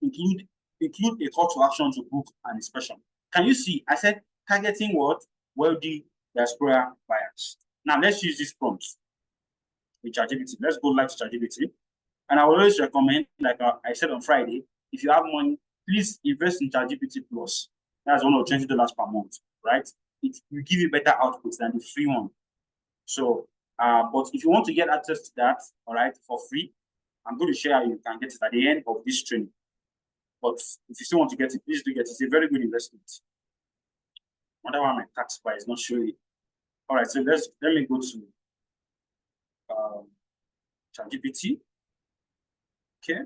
Include a call to action to book an inspection. Can you see? I said targeting what? Wealthy diaspora buyers. Now let's use this prompt. with ChatGPT. Let's go live to ChatGPT. And I always recommend, like I said on Friday, if you have money, please invest in ChatGPT Plus. That's $120 per month, right? It will give you better outputs than the free one. So, but if you want to get access to that, all right, for free, I'm going to share how you can get it at the end of this training. But if you still want to get it, please do get it. It's a very good investment. I wonder why my tax bar is not showing. All right, so let me go to ChatGPT. Okay.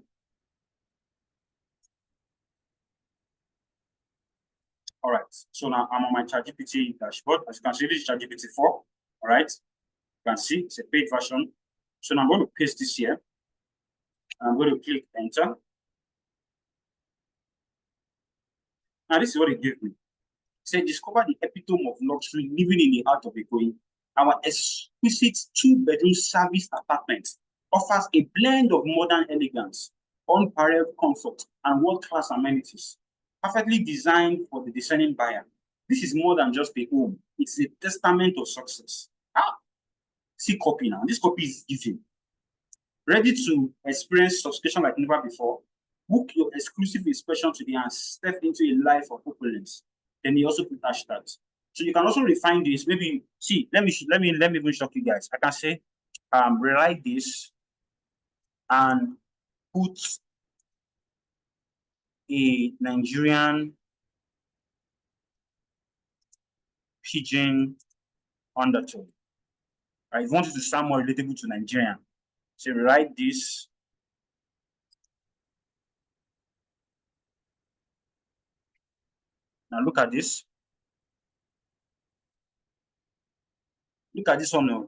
All right, so now I'm on my ChatGPT dashboard. As you can see, this is ChatGPT 4. All right, you can see it's a paid version. So now I'm going to paste this here. I'm going to click enter. Now this is what it gave me. It said, discover the epitome of luxury living in the heart of Ikoyi. Our exquisite 2-bedroom service apartment offers a blend of modern elegance, unparalleled comfort, and world-class amenities, perfectly designed for the discerning buyer. This is more than just a home. It's a testament of success. See copy now. This copy is given. Ready to experience subscription like never before? Book your exclusive inspection today and step into a life of opulence. Then you also put hashtag. So you can also refine this. Maybe see, let me even shock you guys. I can say, rewrite this and put a Nigerian pidgin undertone. Right? If you want it to sound more relatable to Nigerian, so rewrite this. Now look at this. Look at this one now.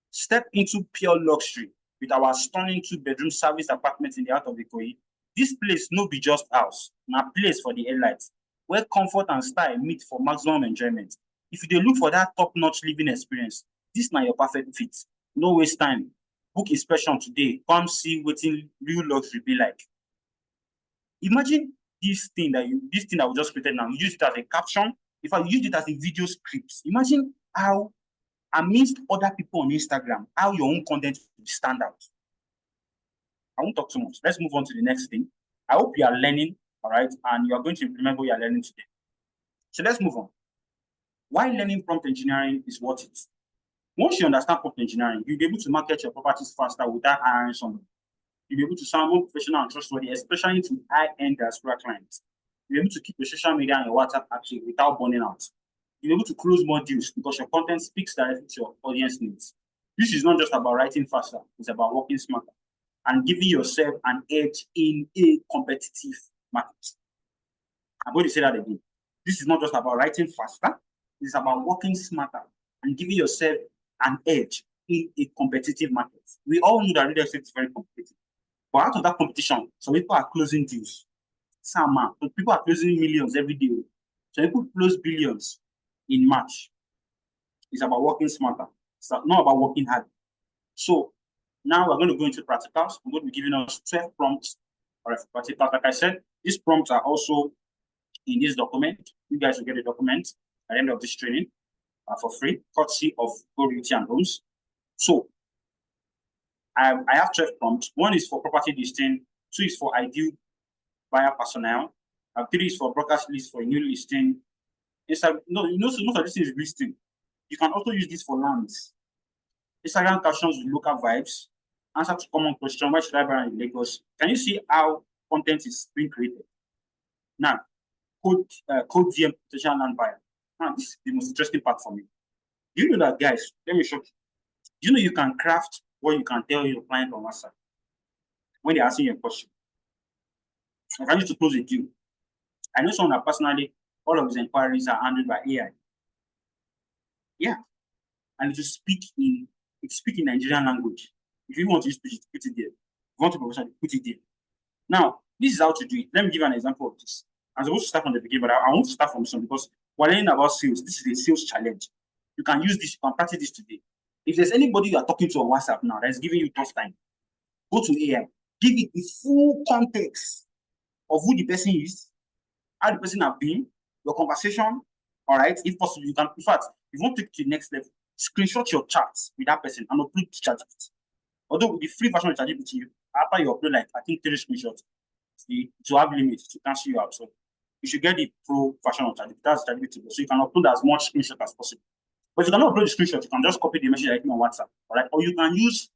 Step into pure luxury with our stunning 2-bedroom service apartment in the heart of Ikoyi. This place no be just house, na place for the elites, where comfort and style meet for maximum enjoyment. If you dey look for that top-notch living experience, this na your perfect fit. No waste time. Book inspection today. Come see wetin real luxury be like. Imagine this thing that we just created now. You use it as a caption. If I use it as a video script, imagine how amidst other people on Instagram, how your own content will stand out. I won't talk too much. Let's move on to the next thing. I hope you are learning, all right, and you are going to implement what you are learning today. So let's move on. Why learning prompt engineering is worth it? Once you understand prompt engineering, you'll be able to market your properties faster without hiring someone. You'll be able to sound more professional and trustworthy, especially to high-end diaspora clients. You'll be able to keep your social media and your WhatsApp active without burning out. You're able to close more deals because your content speaks directly to your audience needs. This is not just about writing faster, it's about working smarter and giving yourself an edge in a competitive market. I'm going to say that again. This is not just about writing faster, it's about working smarter and giving yourself an edge in a competitive market. We all know that real estate is very competitive. But out of that competition, some people are closing deals. Some people are closing millions every day. Some people close billions in March. It's about working smarter. It's not about working hard. So now we're going to go into practicals. I'm going to be giving us 12 prompts. All right, for practicals. Like I said, these prompts are also in this document. You guys will get a document at the end of this training for free, courtesy of Go Realty and Homes. So I have 12 prompts. 1 is for property listing. 2 is for ideal buyer personnel. 3 is for broadcast list for a new listing. Most of this is listing. You can also use this for lands. Instagram captions with local vibes. Answer to common question: why should I buy in Lagos? Can you see how content is being created? Now, code DM potential land buyer. Now, this is the most interesting part for me. Do you know that, guys? Let me show you. Do you know you can craft what you can tell your client on WhatsApp when they're asking you a question? I can use to close a deal. I know someone that personally, all of his inquiries are handled by AI. Yeah. And it will speak in Nigerian language. If you want to use it, put it there. If you want to professionally, put it there. Now, this is how to do it. Let me give you an example of this. I'm supposed to start from the beginning, but I want to start from some because we're learning about sales. This is a sales challenge. You can use this, you can practice this today. If there's anybody you are talking to on WhatsApp now that's giving you tough time, go to AI. Give it the full context of who the person is, how the person has been, your conversation. All right. If possible, you can, in fact, if you want to take it to the next level, screenshot your chats with that person and upload to ChatGPT. Although with the free version of ChatGPT, after you upload like I think 3 screenshots, to have limits to cancel you out. So you should get the pro version of ChatGPT. That's ChatGPT. So you can upload as much screenshot as possible. But if you cannot upload the screenshot, you can just copy the message directly on WhatsApp. All right. Or you can use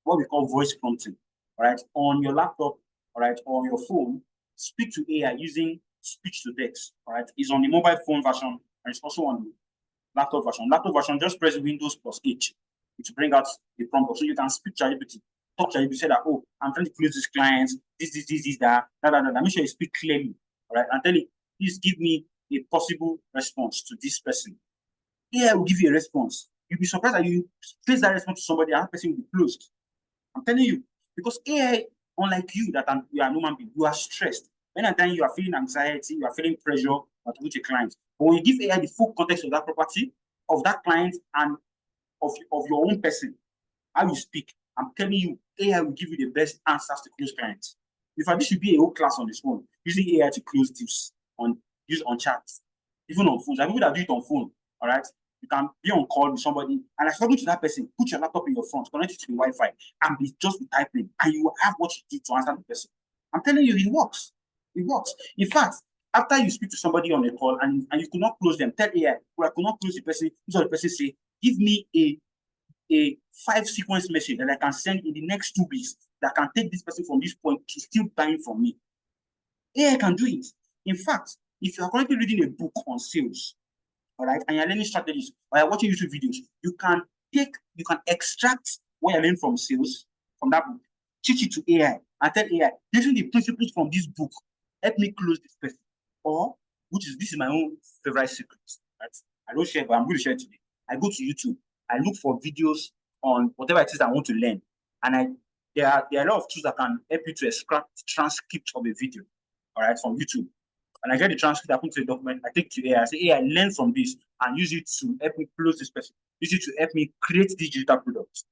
what we call voice prompting. All right. On your laptop, all right, or on your phone, speak to AI using speech to text. All right. It's on the mobile phone version and it's also on the laptop version. Laptop version, just press Windows plus H to bring out the prompt. So you can speak to ChatGPT. Talk to ChatGPT, say that, oh, I'm trying to close this client, this, that. Make sure you speak clearly. All right. And tell it, please give me a possible response to this person. AI will give you a response. You'll be surprised that you place that response to somebody and that person will be closed. I'm telling you, because AI, unlike you, you are a human being, you are stressed. Many times you are feeling anxiety, you are feeling pressure with a client. But when you give AI the full context of that property, of that client, and of your own person, how you speak, I'm telling you, AI will give you the best answers to close clients. In fact, this should be a whole class on its own, using AI to close deals on chats, even on phones. I people that do it on phone, all right? You can be on call with somebody, and as talking to that person, put your laptop in your front, connect it to the Wi-Fi, and be typing, and you will have what you need to answer the person. I'm telling you, it works. It works. In fact, after you speak to somebody on a call and you could not close them, tell AI, well, I could not close the person. So the person say, give me a 5 sequence message that I can send in the next 2 weeks that can take this person from this point to still buying from me. AI can do it. In fact, if you are currently reading a book on sales, all right, and you're learning strategies, or you're watching YouTube videos, you can extract what you're learning from sales, from that book, teach it to AI, and tell AI, using the principles from this book, help me close this person. Or, this is my own favorite secret, right? I don't share, but I'm going to share it today. I go to YouTube, I look for videos on whatever it is I want to learn, and there are a lot of tools that can help you to extract the transcript of a video, all right, from YouTube. And I get the transcript, I put to a document, I take to AI, I say, AI, learn from this and use it to help me close this person. Use it to help me create this digital product.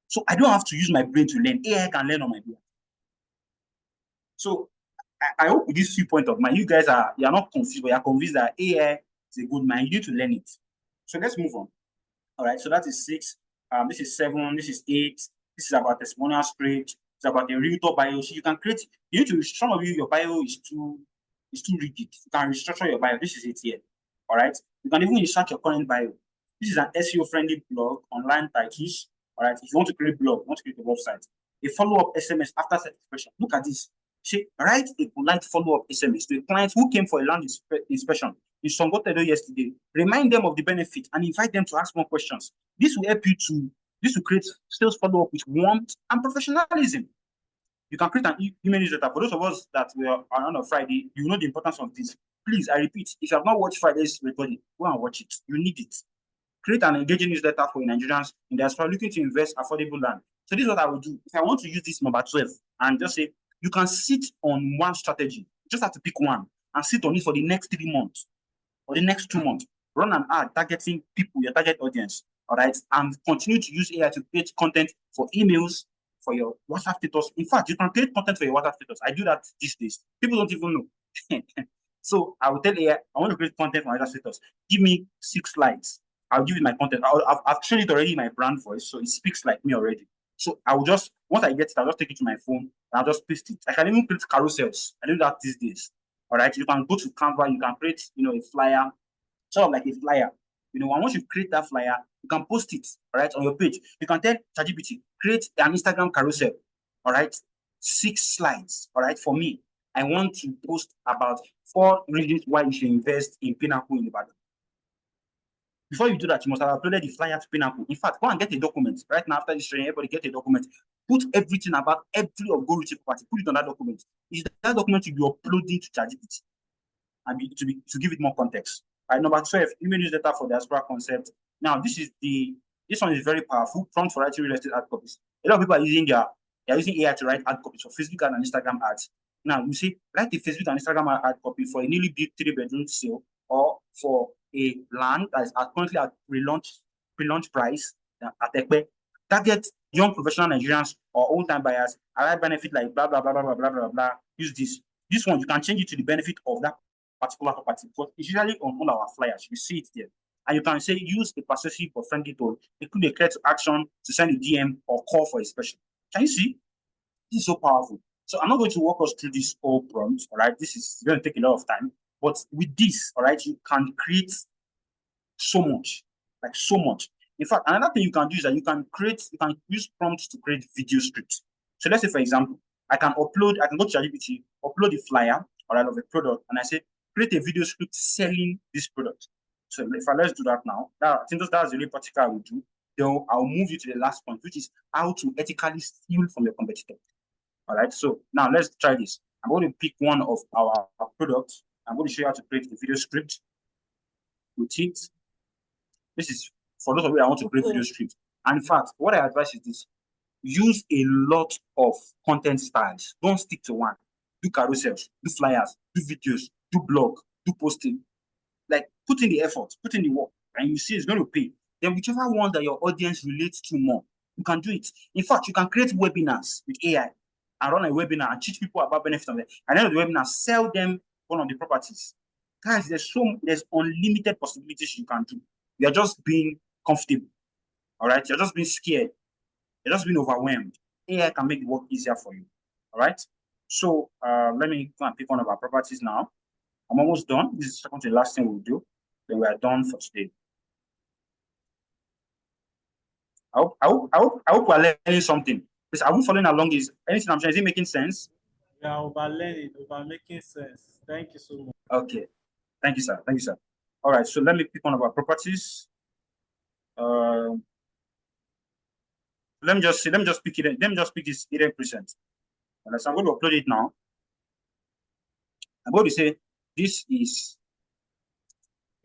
So I don't have to use my brain to learn. AI can learn on my behalf. So I hope with this few point of mine, you guys you're not confused, but you're convinced that AI is a good mind. You need to learn it. So let's move on. All right, so that is 6. This is 7. This is 8. This is about testimonial spread. It's about a realtor bio. So you can create. You need to. Some of you, your bio is too rigid. You can restructure your bio. This is it here. All right. You can even insert your current bio. This is an SEO friendly blog, online titles. All right. If you want to create a blog, you want to create a website, a follow up SMS after certification. Look at this. Say, write a polite follow up SMS to a client who came for a land inspection in Songotedo yesterday. Remind them of the benefit and invite them to ask more questions. This will help you this will create sales follow up with warmth and professionalism. You can create an email newsletter. For those of us that were on a Friday, you know the importance of this. Please, I repeat, if you have not watched Friday's recording, go and watch it. You need it. Create an engaging newsletter for Nigerians in diaspora looking to invest affordable land. So this is what I will do. If I want to use this number 12 and just say, you can sit on one strategy. You just have to pick one and sit on it for the next 3 months or the next 2 months. Run an ad targeting people, your target audience, all right? And continue to use AI to create content for emails, for your WhatsApp status. In fact, you can create content for your WhatsApp status. I do that these days. People don't even know. So I will tell AI, I want to create content for my WhatsApp status. Give me 6 slides. I'll give you my content. I've trained it already in my brand voice, so it speaks like me already. So I will just, once I get it, I'll just take it to my phone and I'll just paste it. I can even create carousels. I do that these days. All right. You can go to Canva, you can create, a flyer, sort of like a flyer. And once you create that flyer, you can post it, all right, on your page. You can tell ChatGPT, create an Instagram carousel, all right, 6 slides, all right, for me. I want to post about 4 reasons why you should invest in Pinnacle in Ibadan. Before you do that, you must have uploaded the flyer to Pinnacle. In fact, go and get a document. Right now, after this training, everybody get a document. Put everything about every of Go Rich Property. Put it on that document. Is that document you'll be uploading to ChatGPT and to give it more context. Right, number 12, email newsletter for diaspora concept. Now, this one is very powerful. Prompt for writing real estate ad copies. A lot of people are using AI to write ad copies for Facebook and Instagram ads. Now, you see, write a Facebook and Instagram ad copy for a newly built 3-bedroom sale or for a land that is currently at pre-launch price at Ekpe. Target young professional Nigerians or old-time buyers. Arrive benefit like blah, blah, blah, blah, blah, blah, blah, blah. Use this. This one, you can change it to the benefit of that particular property, because it's usually on all our flyers. You see it there. And you can say use a persuasive or friendly tone, include a call to action to send a DM or call for a special. Can you see? This is so powerful. So I'm not going to walk us through this whole prompt, all right? This is going to take a lot of time. But with this, all right, you can create so much, like so much. In fact, another thing you can do is that you can use prompts to create video scripts. So let's say, for example, I can go to ChatGPT, upload the flyer, all right, of a product, and I say, create a video script selling this product. So let's do that now. I think that's the really practical I will do. Then I'll move you to the last point, which is how to ethically steal from your competitor. All right, so now let's try this. I'm going to pick one of our products. I'm going to show you how to create a video script with it. This is for those of you that want to create video scripts. And in fact, what I advise is this: use a lot of content styles. Don't stick to one. Do carousels, do flyers, do videos, do blog, do posting. Like put in the effort, put in the work, and you see it's going to pay. Then whichever one that your audience relates to more, you can do it. In fact, you can create webinars with AI and run a webinar and teach people about benefits of it. And then the webinar, sell them one of the properties. Guys, there's unlimited possibilities you can do. You're just being comfortable. All right, you're just being scared. You're just being overwhelmed. AI can make the work easier for you. All right. So let me go and pick one of our properties now. I'm almost done. This is second to the last thing we'll do. Then we are done for today. I hope we're learning something. Because are we following along? Is anything I'm saying, is it making sense? We are over learning, over making sense. Thank you so much. Okay. Thank you, sir. Thank you, sir. All right. So let me pick one of our properties. Let me just pick it. Let me just pick this 80%. And so I'm going to upload it now. I'm going to say this is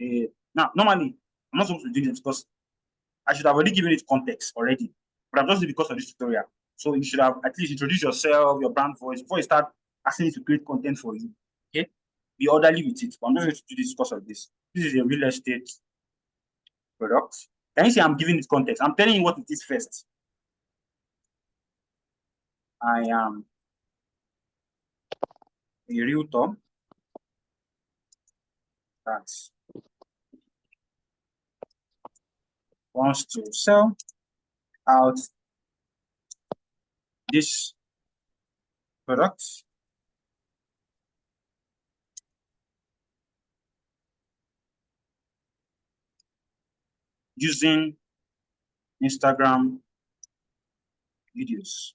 a now normally I'm not supposed to do this because I should have already given it context already, but I'm just doing it because of this tutorial. So you should have at least introduced yourself, your brand voice before you start asking it to create content for you. Okay, be orderly with it. But I'm not going to do this because of this. This is a real estate product. Can you see I'm giving it context? I'm telling you what it is first. I am a realtor that wants to sell out this product using Instagram videos.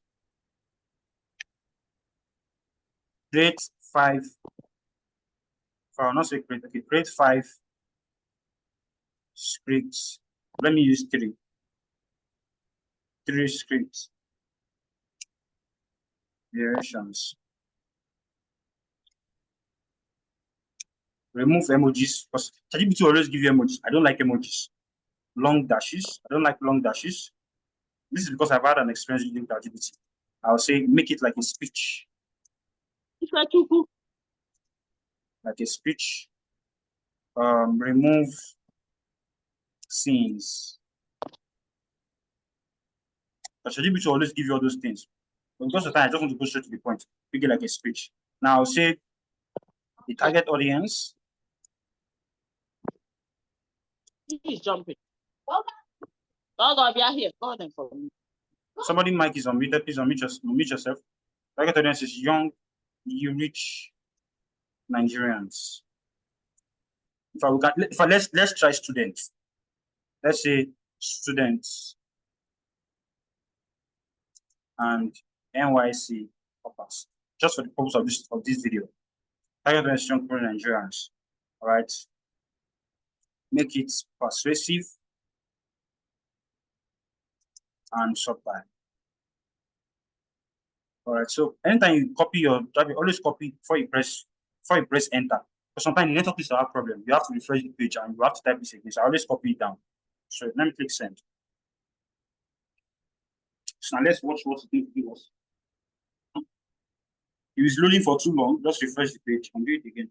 Create 5. If I will not say create, okay, create 5 scripts. Let me use 3. 3 scripts. Variations. Remove emojis because ChatGPT always give you emojis. I don't like emojis. Long dashes. I don't like long dashes. This is because I've had an experience using ChatGPT. I'll say make it like a speech. Like a speech. Remove scenes. ChatGPT always give you all those things. But because of the time, I just want to go straight to the point. Make it like a speech. Now I'll say the target audience. He's jumping. Here. Go ahead for me. Somebody mic is unmuted. Please unmute yourself. Target audience is young, rich Nigerians. Let's try students. Let's say students and NYC toppers. Just for the purpose of this video. Target audience is young Nigerians. All right. Make it persuasive and subtle. All right. So anytime you copy your drive, always copy before you press enter. Because sometimes the network is a problem. You have to refresh the page and you have to type this again. So I always copy it down. So let me click send. So now let's watch what it give us. If it's loading for too long, just refresh the page and do it again.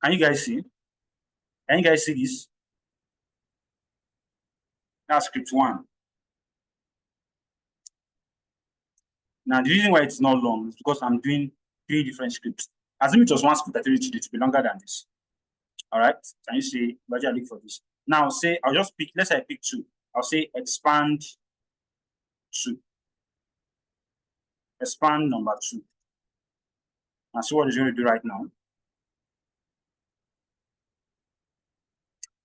Can you guys see? Can you guys see this? That's script 1. Now the reason why it's not long is because I'm doing 3 different scripts. Assume it was one script I told you today to be longer than this. All right. Can you see? But I look for this. Now say I'll just pick, let's say I pick 2. I'll say expand 2. Expand number 2. And see what it's going to do right now.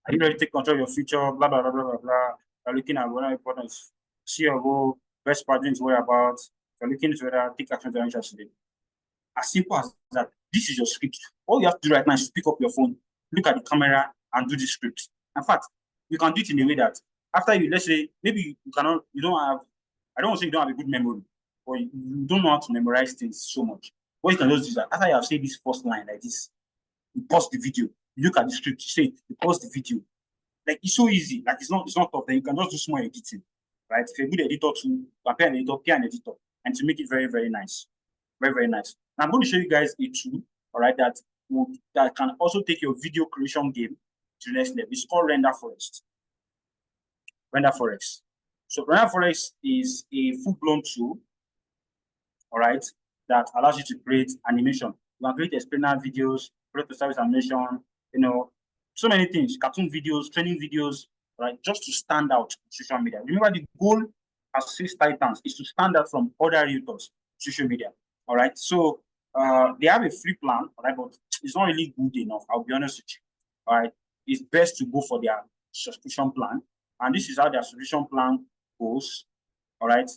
Are you ready to take control of your future? Blah, blah, blah, blah, blah, blah. You're looking at what important is. See your goal, best partners, what about. You're looking into whether take action to interested in. As simple as that. This is your script. All you have to do right now is pick up your phone, look at the camera, and do the script. In fact, you can do it in a way that after you, let's say, maybe you cannot, you don't have, I don't want to say you don't have a good memory, or you don't know how to memorize things so much. What you can just do is that after you have said this first line like this, you pause the video, you look at the script, you say, you pause the video. Like it's so easy, like it's not tough. Then you can just do small editing, right? If you're a good editor to prepare an editor, pay an editor, and to make it very, very nice. Very, very nice. Now I'm going to show you guys a tool, all right, that can also take your video creation game to the next level. It's called Render Forest. Render Forest. So Render Forest is a full-blown tool, all right, that allows you to create animation. You can create explainer videos, product to service animation, you know, so many things, cartoon videos, training videos, right, just to stand out on social media. Remember, the goal as 6 Titans is to stand out from other realtors social media. All right, so they have a free plan, all right, but it's not really good enough. I'll be honest with you. All right, it's best to go for their subscription plan, and this is how their subscription plan goes. All right,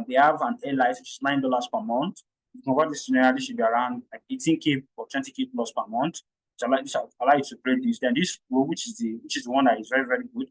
they have an airline which is $9 per month. If you convert this scenario, this should be around like 18K or 20K plus per month. So this allow you to create this. Then this, which is the one that is very, very good.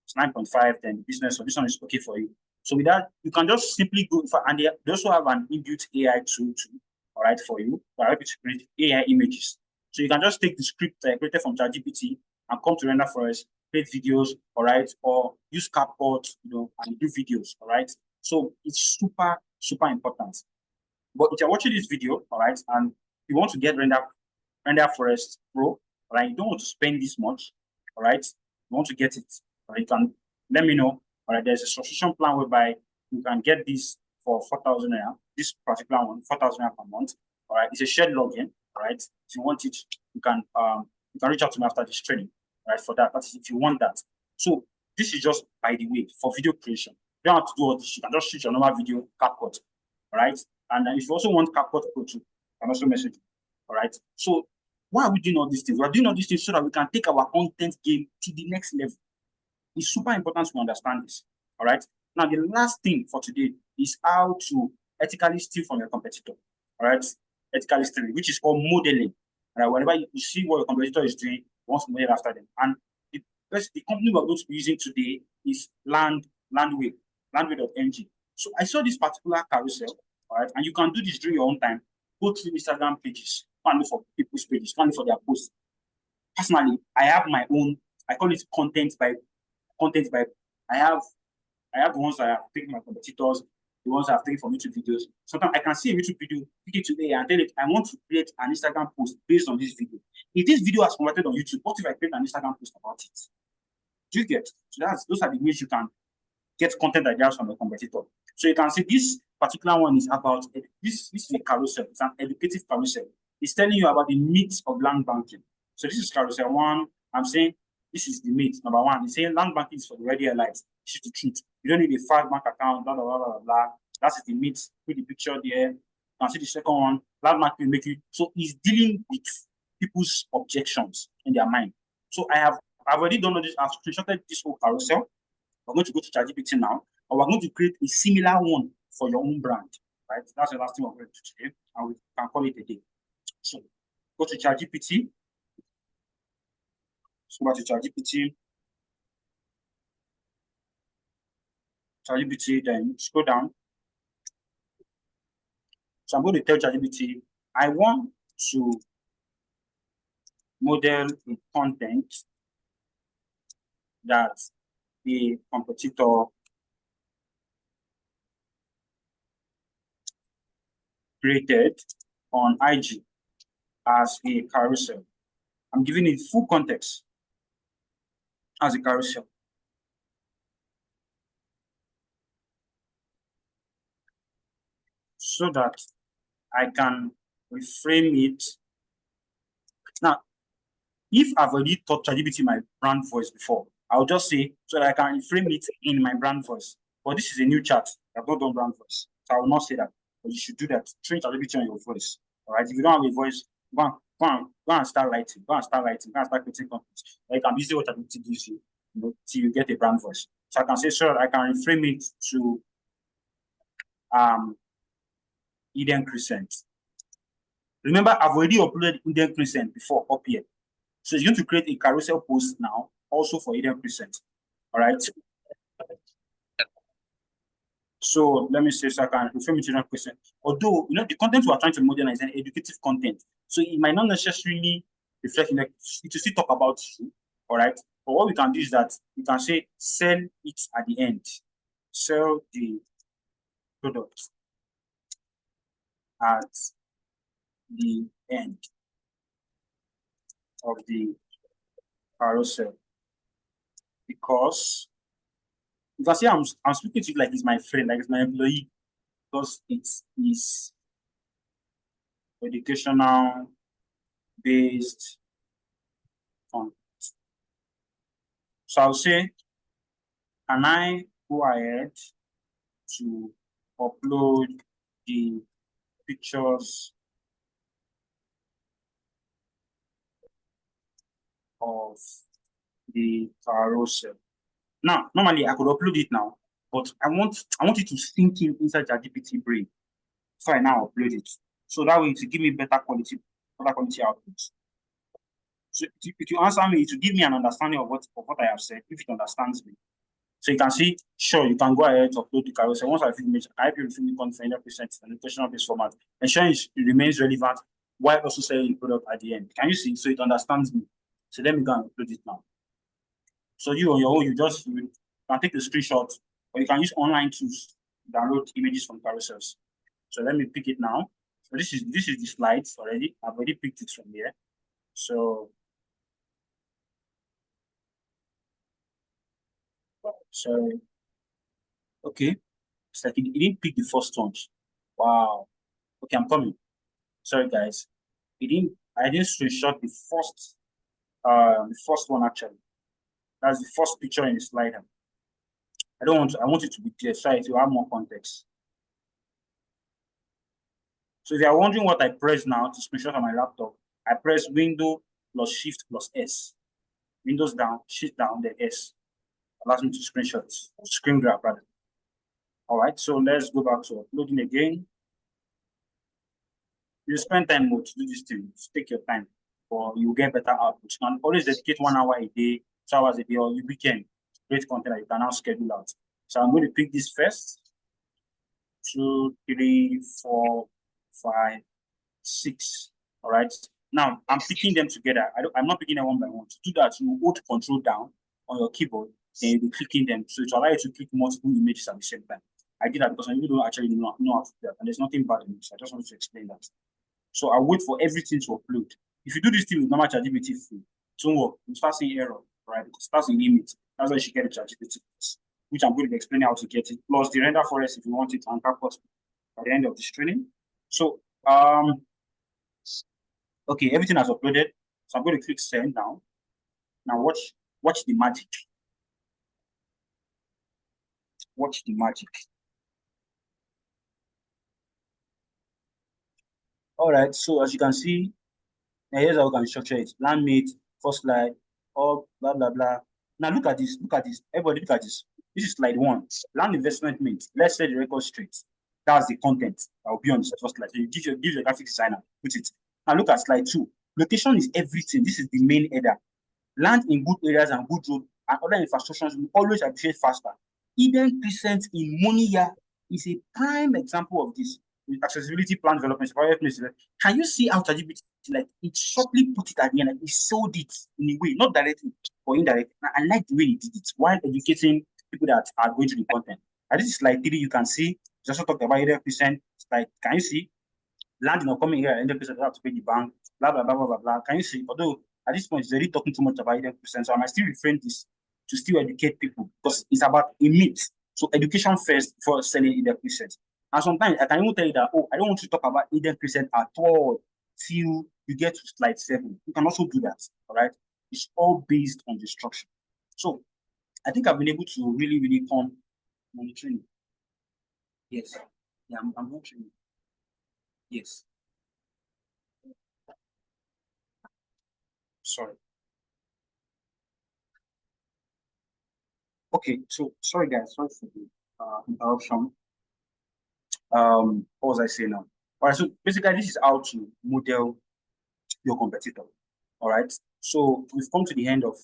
It's 9.5. Then business, so this one is okay for you. So with that, you can just simply go for, and they also have an inbuilt AI tool too, all right, for you, that help you to create AI images. So you can just take the script created from ChatGPT and come to Render Forest, create videos, all right, or use CapCut, you know, and do videos, all right. So it's super, super important. But if you're watching this video, all right, and you want to get Render Forest Pro, all right, you don't want to spend this much, all right, you want to get it, all right, you can let me know. All right, there's a subscription plan whereby you can get this for 4,000 naira. This particular one, 4,000 naira per month. All right, it's a shared login. All right, if you want it, you can reach out to me after this training. All right, for that. That's if you want that. So this is just by the way for video creation. You don't have to do all this. You can just shoot your normal video CapCut. All right, and if you also want CapCut Pro too, you can also message me. All right. So why are we doing all these things? We're doing all these things so that we can take our content game to the next level. It's super important to understand this. All right. Now, the last thing for today is how to ethically steal from your competitor. All right. Ethically stealing, which is called modeling. All right. Whenever you see what your competitor is doing, you want to model after them. And the company we're going to be using today is landway.ng. So I saw this particular carousel. All right. And you can do this during your own time. Go through Instagram pages, find for people's pages, find for their posts. Personally, I have my own, I call it content by. I have the ones that I have taken my competitors, the ones that I've taken from YouTube videos. Sometimes I can see a YouTube video, pick it today and tell it, I want to create an Instagram post based on this video. If this video has converted on YouTube, what if I create an Instagram post about it? Do you get? So those are the ways you can get content ideas from your competitor. So you can see this particular one is about, this is a carousel. It's an educative carousel. It's telling you about the myths of land banking. So this is carousel 1. I'm saying this is the myth, number 1. It's saying land banking is for the ready lights. This is the truth. You don't need a fast bank account, blah, blah, blah, blah, blah. That is the myth. Put the picture there. You can see the second one. Land banking will make you. So it's dealing with people's objections in their mind. So I've already done all this. I've screenshotted this whole carousel. We're going to go to ChatGPT now, and we're going to create a similar one for your own brand, right? That's the last thing we're going to do today, and we can call it a day. So go to ChatGPT. So go to ChatGPT. ChatGPT, then scroll down. So I'm going to tell ChatGPT, I want to model the content that the competitor created on IG as a carousel. I'm giving it full context as a carousel. So that I can reframe it Now, if I've already taught ChatGPT my brand voice before, I'll just say so that I can frame it in my brand voice. But this is a new chat. I've not done brand voice. So I will not say that. But you should do that. Train ChatGPT on your voice. All right. If you don't have a voice, go and start writing. Go and start writing. Go and start creating content. Like I'm using what ChatGPT gives you, till you get a brand voice. So I can say, sure, I can reframe it to Eden Crescent. Remember, I've already uploaded Eden Crescent before up here. So it's going to create a carousel post now, also for Eden Crescent. All right. So let me say, so I can reframe it to Eden Crescent. Although, the content we are trying to modernize is an educative content. So it might not necessarily reflect it will still talk about you. All right. But what we can do is that we can say, sell it at the end. Sell the product at the end of the carousel, because you can see I'm speaking to you like he's my friend, like he's my employee, because it is educational based content. So I'll say, can I go ahead to upload the pictures of the carousel? Now, normally I could upload it now, but I want it to sink in inside ChatGPT brain. So I now upload it. So that way to give me better quality output. So if you answer me, to give me an understanding of what I have said, if it understands me. So you can see, sure, you can go ahead to upload the carousel. Once I finish, I will fill the content 100% in educational based format, ensuring it remains relevant while also selling the product at the end. Can you see? So it understands me. So let me go and upload it now. So you on your own, you can take a screenshot, or you can use online tools to download images from carousels. So let me pick it now. So this is the slides already. I've already picked it from here. So sorry. Okay. It's like it didn't pick the first one. Wow. Okay, I'm coming. Sorry guys. I didn't screenshot the first one actually. That's the first picture in the slide. I want it to be clear, so it will have more context. So if you are wondering what I press now to screenshot on my laptop, I press Window plus Shift plus S. Windows down, Shift down, then S. Allows me to screen grab rather. All right, so let's go back to uploading again. You spend time more to do this thing. Take your time, or you get better output. You can always dedicate 1 hour a day, 2 hours a day, or you weekend. Great content that you can now schedule out. So I'm going to pick this first. 2, 3, 4, 5, 6. All right. Now I'm picking them together. I'm not picking them one by one. To do that, you hold Control down on your keyboard, and you'll be clicking them. So it will allow you to click multiple images at the same time. I did that because I really don't actually know how to do that, and there's nothing bad in this. I just wanted to explain that. So I wait for everything to upload. If you do this thing with normal ChatGPT free, it won't work. You start seeing error, right? Because it starts in limit. That's why you should get a ChatGPT, which I'm going to be explaining how to get it. Plus the render forest if you want it, and CapCut by the end of this training. So okay, everything has uploaded. So I'm going to click send now. Now watch the magic. Watch the magic. All right, so as you can see, here's how we can structure it. Land mate, first slide, all blah blah blah. Now look at this. Everybody look at this. This is slide 1. Land investment mate. Let's set the record straight. That's the content that will be on the first slide. So you give your graphic designer, put it. Now look at slide 2. Location is everything. This is the main header. Land in good areas and good road and other infrastructures will always appreciate faster. Eden Crescent in Moniya is a prime example of this. With accessibility plan development, can you see how ChatGPT, like, it shortly put it at the end, like it showed it in a way, not directly or indirectly. I like the way it did it while educating people that are going through the content. And this is slide 3. You can see, just talked about 100%. Like, can you see? Land in coming here, 100% have to pay the bank, blah blah blah blah blah blah. Can you see? Although at this point, it's already talking too much about 100%, so I might still refrain this to still educate people because it's about a myth. So education first before selling 100%. And sometimes I can even tell you that, oh, I don't want to talk about 100% at all. till you get to slide 7. You can also do that, all right? It's all based on the structure. So I think I've been able to really, really come monitoring. Yes. Yeah, I'm monitoring. Yes. Sorry. Okay, so sorry guys, sorry for the interruption. What was I saying now? All right, so basically this is how to model your competitor. All right, so we've come to the end of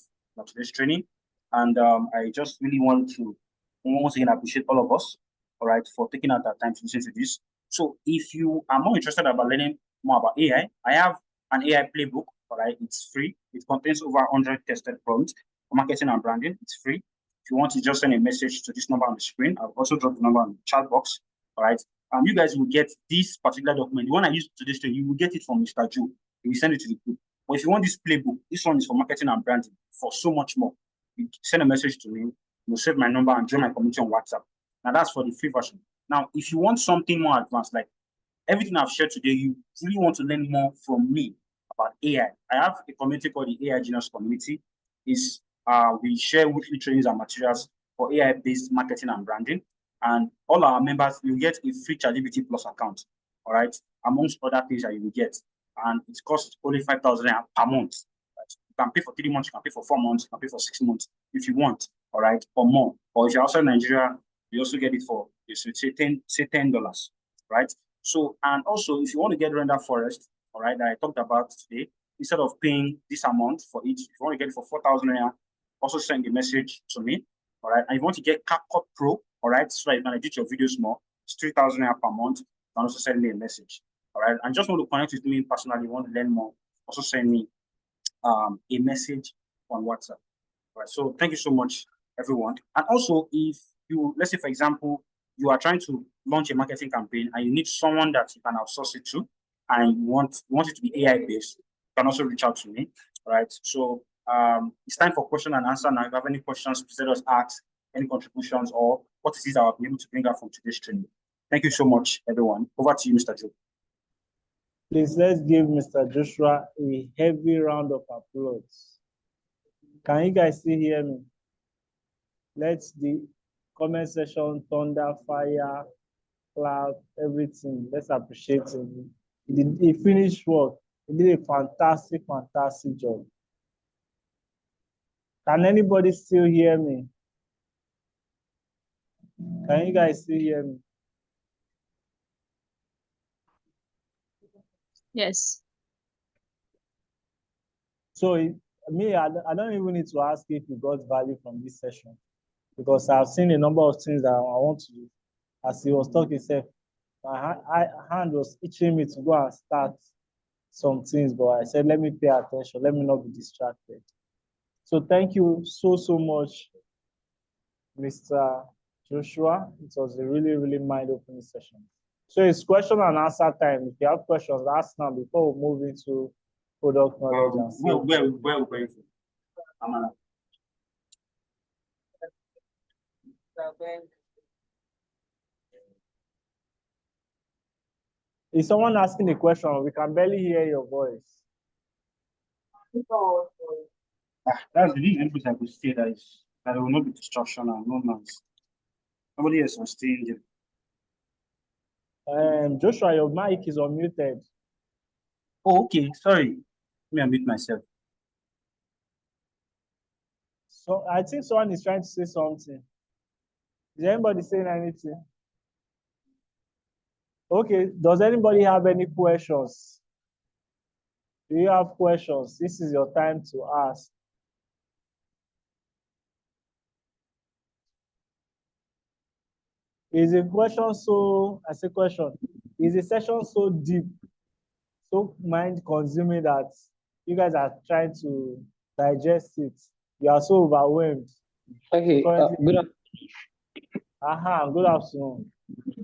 today's training, and I just really want to once again appreciate all of us, all right, for taking out that time to listen to this. So if you are more interested about learning more about AI, I have an AI playbook. All right, it's free. It contains over 100 tested prompts for marketing and branding. It's free. If you want to just send a message to this number on the screen, I'll also drop the number on the chat box. All right, you guys will get this particular document. The one I used to this training, you will get it from Mr. Joe. He will send it to the group. But if you want this playbook, this one is for marketing and branding for so much more. You send a message to me, you'll save my number and join my community on WhatsApp. Now that's for the free version. Now, if you want something more advanced, like everything I've shared today, you really want to learn more from me about AI. I have a community called the AI Genius Community. We share weekly trainings and materials for AI-based marketing and branding. And all our members, you get a free ChatGPT Plus account, all right, amongst other things that you will get. And it costs only 5,000 per month. Right? You can pay for 3 months, you can pay for 4 months, you can pay for 6 months if you want, all right, or more. Or if you're outside Nigeria, you also get it for, say $10, right? So, and also, if you want to get render forest, all right, that I talked about today, instead of paying this amount for each, if you want to get it for 4,000 naira, also send a message to me, all right? And if you want to get CapCut Pro, all right, so that you can edit your videos more, it's 3,000 naira per month. You can also send me a message, all right? And just want to connect with me personally, want to learn more, also send me a message on WhatsApp. All right, so thank you so much, everyone. And also, if you, let's say, for example, you are trying to launch a marketing campaign and you need someone that you can outsource it to, and you want it to be AI based, you can also reach out to me. All right. So it's time for question and answer. Now, if you have any questions, please let us ask any contributions or what is it that I'll be able to bring out from today's training. Thank you so much, everyone. Over to you, Mr. Joe. Please let's give Mr. Joshua a heavy round of applause. Can you guys still hear me? Let's the comment section, thunder, fire, clap, everything. Let's appreciate him. He finished work. He did a fantastic job. Can anybody still hear me? Can you guys still hear me? Yes. So I don't even need to ask if you got value from this session, because I've seen a number of things that I want to do. As he was talking, my hand was itching me to go and start some things, but I said, let me pay attention. Let me not be distracted. So thank you so much, Mr. Joshua. It was a really, really mind-opening session. So it's question and answer time. If you have questions, ask now before we move into product knowledge and sales. Where Amala. Is someone asking a question? We can barely hear your voice. That's the reason I could say that there will not be distraction and no noise. Nobody else will stay in there. Joshua, your mic is unmuted. Oh, okay. Sorry. Let me unmute myself. So I think someone is trying to say something. Is anybody saying anything? Okay, does anybody have any questions? Do you have questions? This is your time to ask. Is a question so, I say question, is a session so deep, so mind consuming that you guys are trying to digest it? You are so overwhelmed. Okay, good afternoon.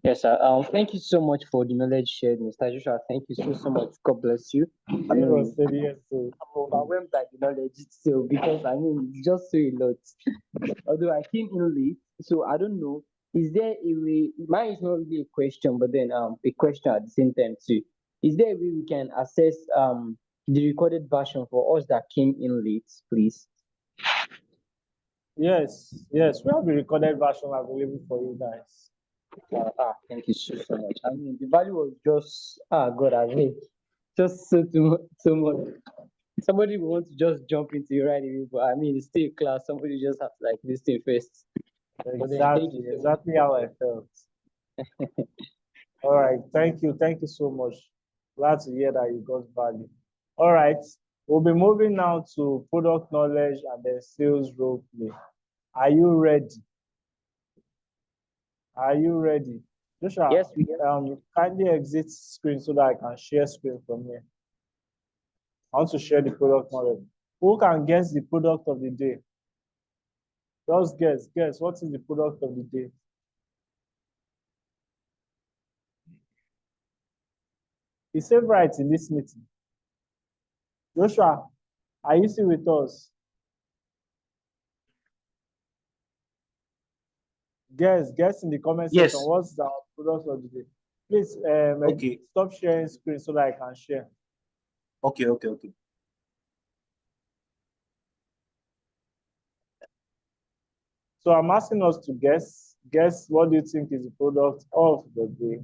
Yes, sir. Thank you so much for the knowledge shared, Mr. Joshua. Thank you so much. God bless you. I'm overwhelmed by the knowledge itself because it's just so a lot. Although I came in late, so I don't know. Is there a way? Mine is not really a question, but then a question at the same time too. Is there a way we can access the recorded version for us that came in late, please? Yes, yes, we have the recorded version available for you guys. Thank you so much. I mean, the value was just God, I mean, just so much. Somebody wants to just jump into it right away, but I mean, it's still a class. Somebody just has to like listen first. But then, thank you Exactly, so much. exactly how I felt. All right, thank you so much. Glad to hear that you got value. All right, we'll be moving now to product knowledge and then sales role play. Are you ready? Are you ready? Joshua, Yes, kindly exit screen so that I can share screen from here. I want to share the product knowledge. Who can guess the product of the day? Just guess. What is the product of the day? He said right in this meeting. Joshua, are you still with us? Guess in the comment section. Yes. What's the product of the day? Please Okay. stop sharing screen so that I can share. Okay. So I'm asking us to guess. Guess what do you think is the product of the day?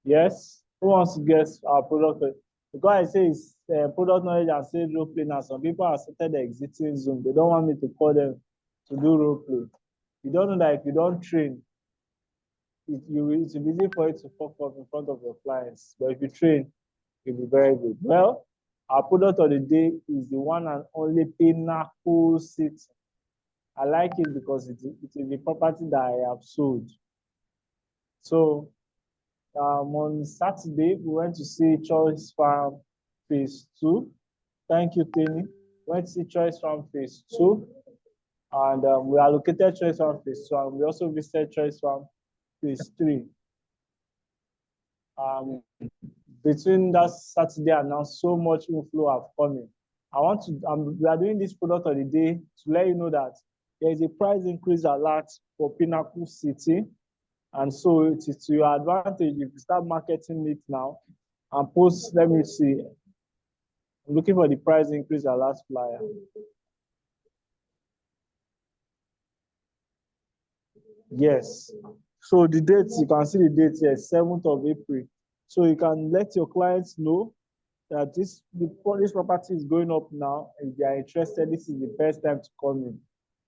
Yes? Who wants to guess our product? Because I say it's product knowledge and sales role play now. Some people have started exiting Zoom. They don't want me to call them to do role play. You don't know that if you don't train, it's easy for you to fuck up in front of your clients. But if you train, it'll be very good. Well, our product of the day is the one and only Pinnacle City. I like it because it is the property that I have sold. So on Saturday, we went to see Choice Farm Phase 2. Thank you, Tini. Went to see Choice Farm Phase 2. And we allocated Choice Farm Phase 2. And we also visited Choice Farm Phase 3. Between that Saturday and now, so much inflow have come in. We are doing this product of the day to let you know that there is a price increase alert for Pinnacle City. And so it is to your advantage if you start marketing it now and post, let me see. I'm looking for the price increase alert flyer. Yes. So the date, you can see the date here, 7th of April. So you can let your clients know that this property is going up now. If they are interested, this is the best time to come in.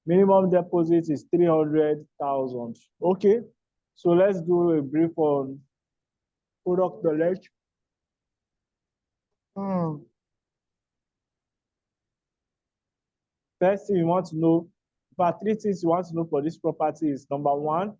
Minimum deposit is 300,000. Okay. So let's do a brief on product knowledge. First thing you want to know, about 3 things you want to know for this property is number 1,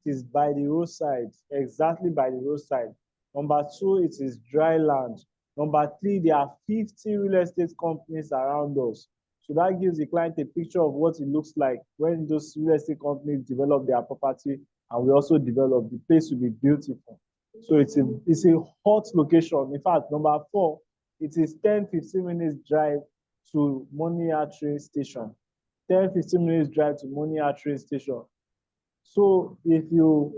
it is by the roadside, exactly by the roadside. Number 2, it is dry land. Number 3, there are 50 real estate companies around us. So that gives the client a picture of what it looks like when those real estate companies develop their property and we also develop. The place will be beautiful. So it's a hot location. In fact, number 4, it is 10-15 minutes drive to Monia train station. 10-15 minutes drive to Monia train station. So if you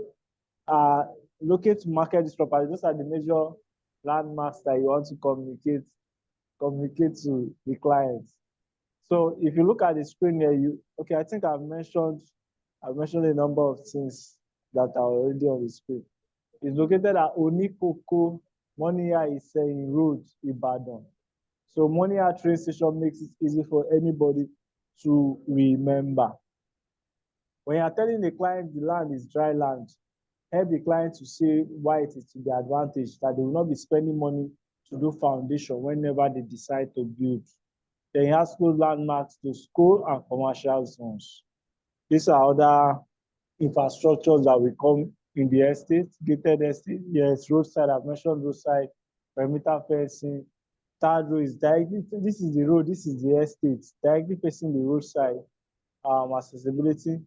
are looking to market this property, those are the major landmarks that you want to communicate to the clients. So if you look at the screen here, I think I've mentioned a number of things that are already on the screen. It's located at Onikoko Monia Iseyin Road, Ibadan. So Monia train station makes it easy for anybody to remember. When you're telling the client the land is dry land, help the client to see why it is to their advantage, that they will not be spending money to do foundation whenever they decide to build. Then he has close landmarks to school and commercial zones. These are other infrastructures that will come in the estate, gated estate. Yes, roadside, I've mentioned roadside, perimeter fencing. Third row is directly, this is the road, this is the estate, directly facing the roadside. Accessibility,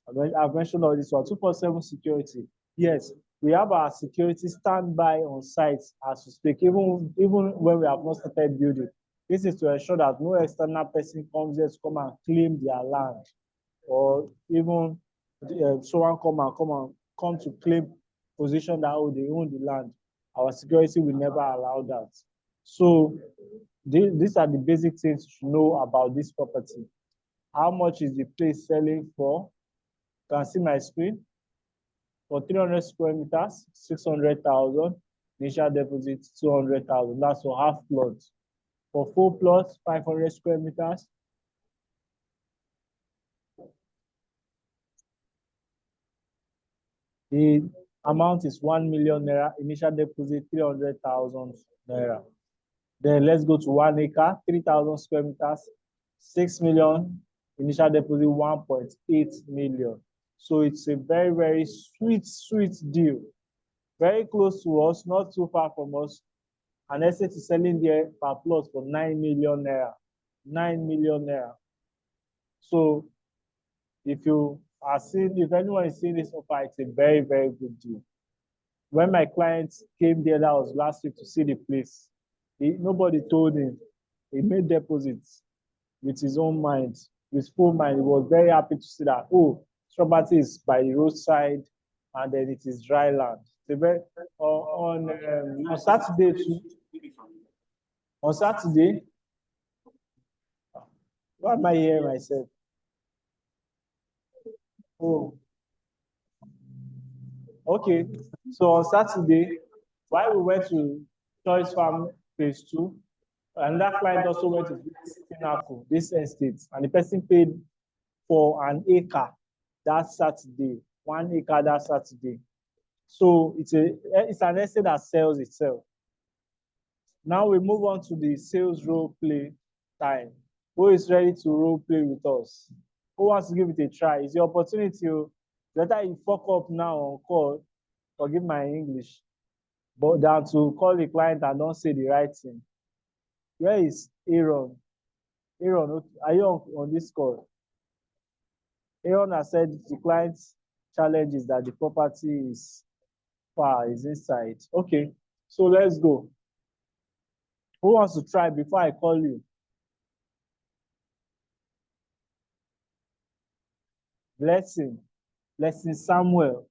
I've mentioned all this one. 247 security. Yes, we have our security standby on site as we speak, even when we have not started building. This is to ensure that no external person comes here to come and claim their land, or even someone come and come to claim position that, oh, they own the land, our security will never allow that. So these are the basic things to know about this property. How much is the place selling for? You can see my screen. For 300 square meters, 600,000. Initial deposit, 200,000. That's for half plot. For full plot, 500 square meters. The amount is 1 million naira. Initial deposit, 300,000 naira. Then let's go to 1 acre, 3,000 square meters, 6 million. Initial deposit, 1.8 million. So it's a very, very sweet deal. Very close to us, not too far from us. An estate is selling there per plot for 9 million naira. 9 million naira. So if anyone is seeing this offer, it's a very, very good deal. When my client came there, that was last week, to see the place, nobody told him. He made deposits with his own mind, with full mind. He was very happy to see that, oh, property is by the roadside, and then it is dry land. On Saturday too. On Saturday, why am I hearing myself? Oh, okay. So on Saturday, while we went to Choice Farm Phase 2, another client also went to Pinnacle, this estate, and the person paid for an acre that Saturday, 1 acre that Saturday. So it's an estate that sells itself. Now we move on to the sales role play time. Who is ready to role play with us? Who wants to give it a try? It's your opportunity. Better you fuck up now on call, forgive my English, but than to call the client and don't say the right thing. Where is Aaron? Aaron, are you on this call? Aaron has said the client's challenge is that the property is far, is inside. Okay, so let's go. Who wants to try before I call you? Blessing Samuel.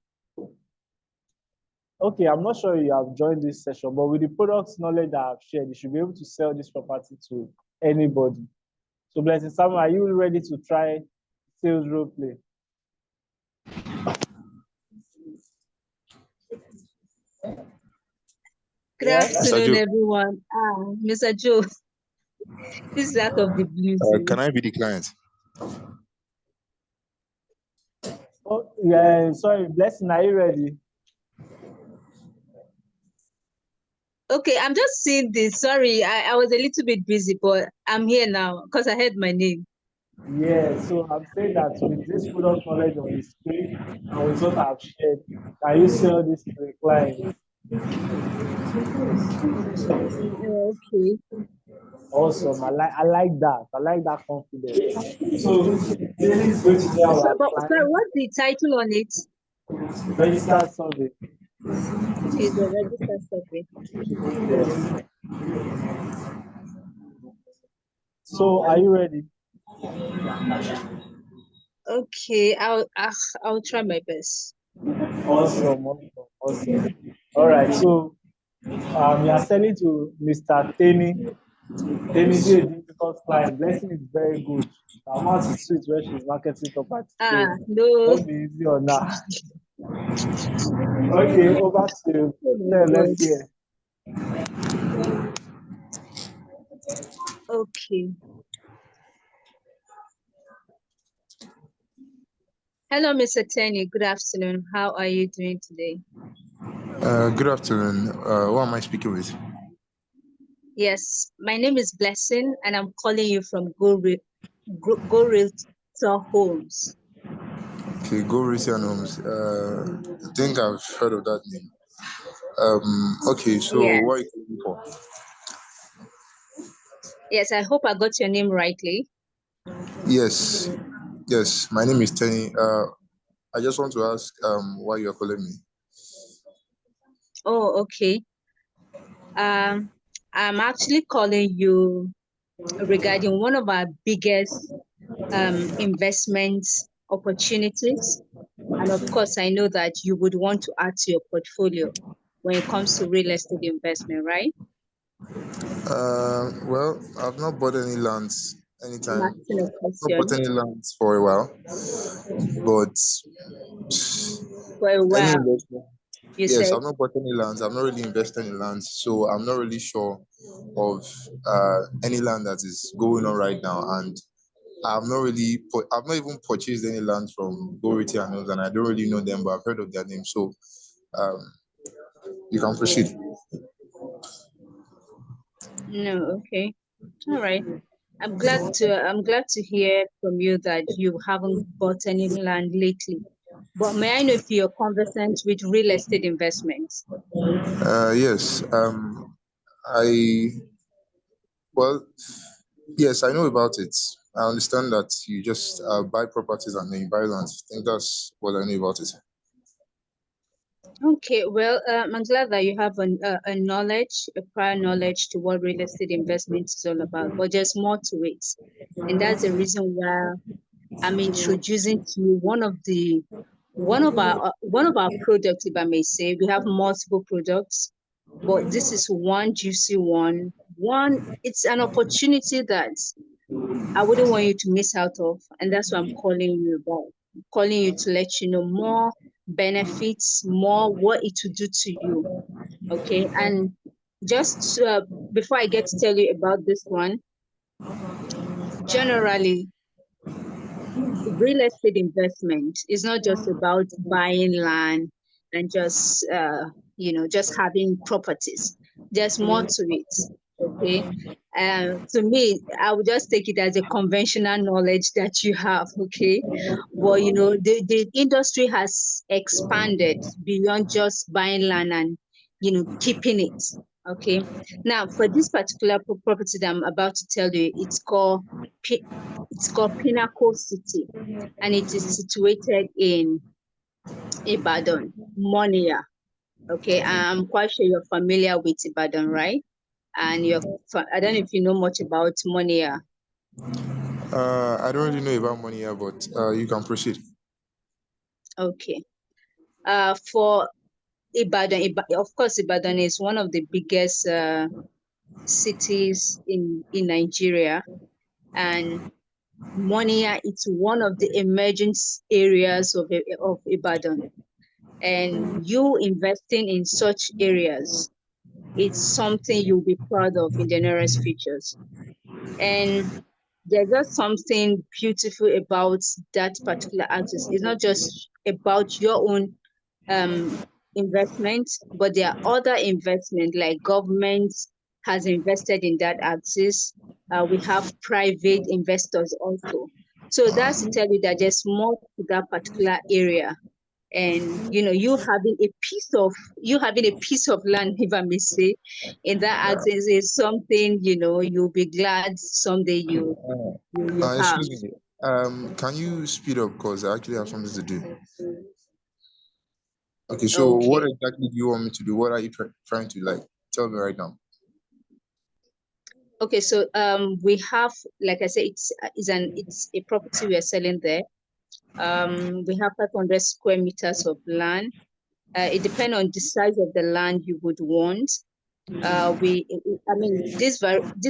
Okay, I'm not sure you have joined this session, but with the product knowledge that I've shared, you should be able to sell this property to anybody. So Blessing Samuel, are you ready to try sales role play? Good afternoon, everyone. Mr. Joe, this is out of the blue. Can I be the client? Oh, yeah, sorry, Blessing, are you ready? Okay, I'm just seeing this. Sorry, I was a little bit busy, but I'm here now because I heard my name. Yeah, so I'm saying that with this product knowledge on the screen and with what I've shared, can you sell this to the client? Okay. Awesome. I like that. I like that confidence. So this is going to be our Sorry, what's the title on it? registered survey. Okay, the registered survey. Yes. So are you ready? Okay, I'll try my best. Awesome. All right. So you are selling to Mr. Teni. Teni is a difficult client. Blessing is very good. Her mouth is sweet when she's marketing property. So No. don't be easy on that. Okay, over to you. Let's hear. Okay. Hello, Mr. Teni. Good afternoon. How are you doing today? Good afternoon. Who am I speaking with? Yes, my name is Blessing, and I'm calling you from Go Realtor Homes. Okay, Go Realtor Homes. I think I've heard of that name. Okay, so Yes. what are you looking for? Yes, I hope I got your name rightly. Yes, my name is Tenny. I just want to ask why you are calling me. Oh, okay. I'm actually calling you regarding one of our biggest investments opportunities. And of course, I know that you would want to add to your portfolio when it comes to real estate investment, right? Well, I've not bought any lands I'm anytime. asking a I've not bought question any lands for a while, but for a any while. investment. You Yes, said, I've not bought any lands. I'm not really investing in lands, so I'm not really sure of any land that is going on right now. And I've not even purchased any land from Gority and others, and I don't really know them, but I've heard of their name. So um, you can proceed. no, okay. All right. I'm glad to hear from you that you haven't bought any land lately. But may I know if you're conversant with real estate investments? Yes. I well, yes, I know about it. I understand that you just buy properties and then you buy land. I think that's what I know about it. Okay, well, I'm glad that you have a prior knowledge to what real estate investment is all about, but there's more to it. And that's the reason why I'm introducing to you one of our products, if I may say. We have multiple products, but this is one juicy one. It's an opportunity that I wouldn't want you to miss out of, and that's what I'm calling you about. I'm calling you to let you know more benefits, more what it will do to you. Okay, and just before I get to tell you about this one, generally, real estate investment is not just about buying land and just having properties. There's more to it. Okay. To me, I would just take it as a conventional knowledge that you have. Okay. But the industry has expanded beyond just buying land and keeping it. Okay. Now, for this particular property that I'm about to tell you, it's called Pinnacle City, and it is situated in Ibadan, Monia. Okay, I'm quite sure you're familiar with Ibadan, right? And I don't know if you know much about Monia. I don't really know about money here, but you can proceed. Okay. For Ibadan, of course, Ibadan is one of the biggest cities in Nigeria, and Monia is one of the emerging areas of Ibadan. And you investing in such areas, it's something you'll be proud of in the nearest futures. And there's just something beautiful about that particular axis. It's not just about your own investment, but there are other investments like government has invested in that axis. We have private investors also. So that's to tell you that there's more to that particular area. And you having a piece of land, if I may say, in that axis is something you'll be glad someday you have. Excuse me. Can you speed up because I actually have something to do. Okay, so what Okay. exactly do you want me to do? What are you trying to tell me right now? Okay, so we have, like I said, it's a property we are selling there. We have 500 square meters of land. It depends on the size of the land you would want. This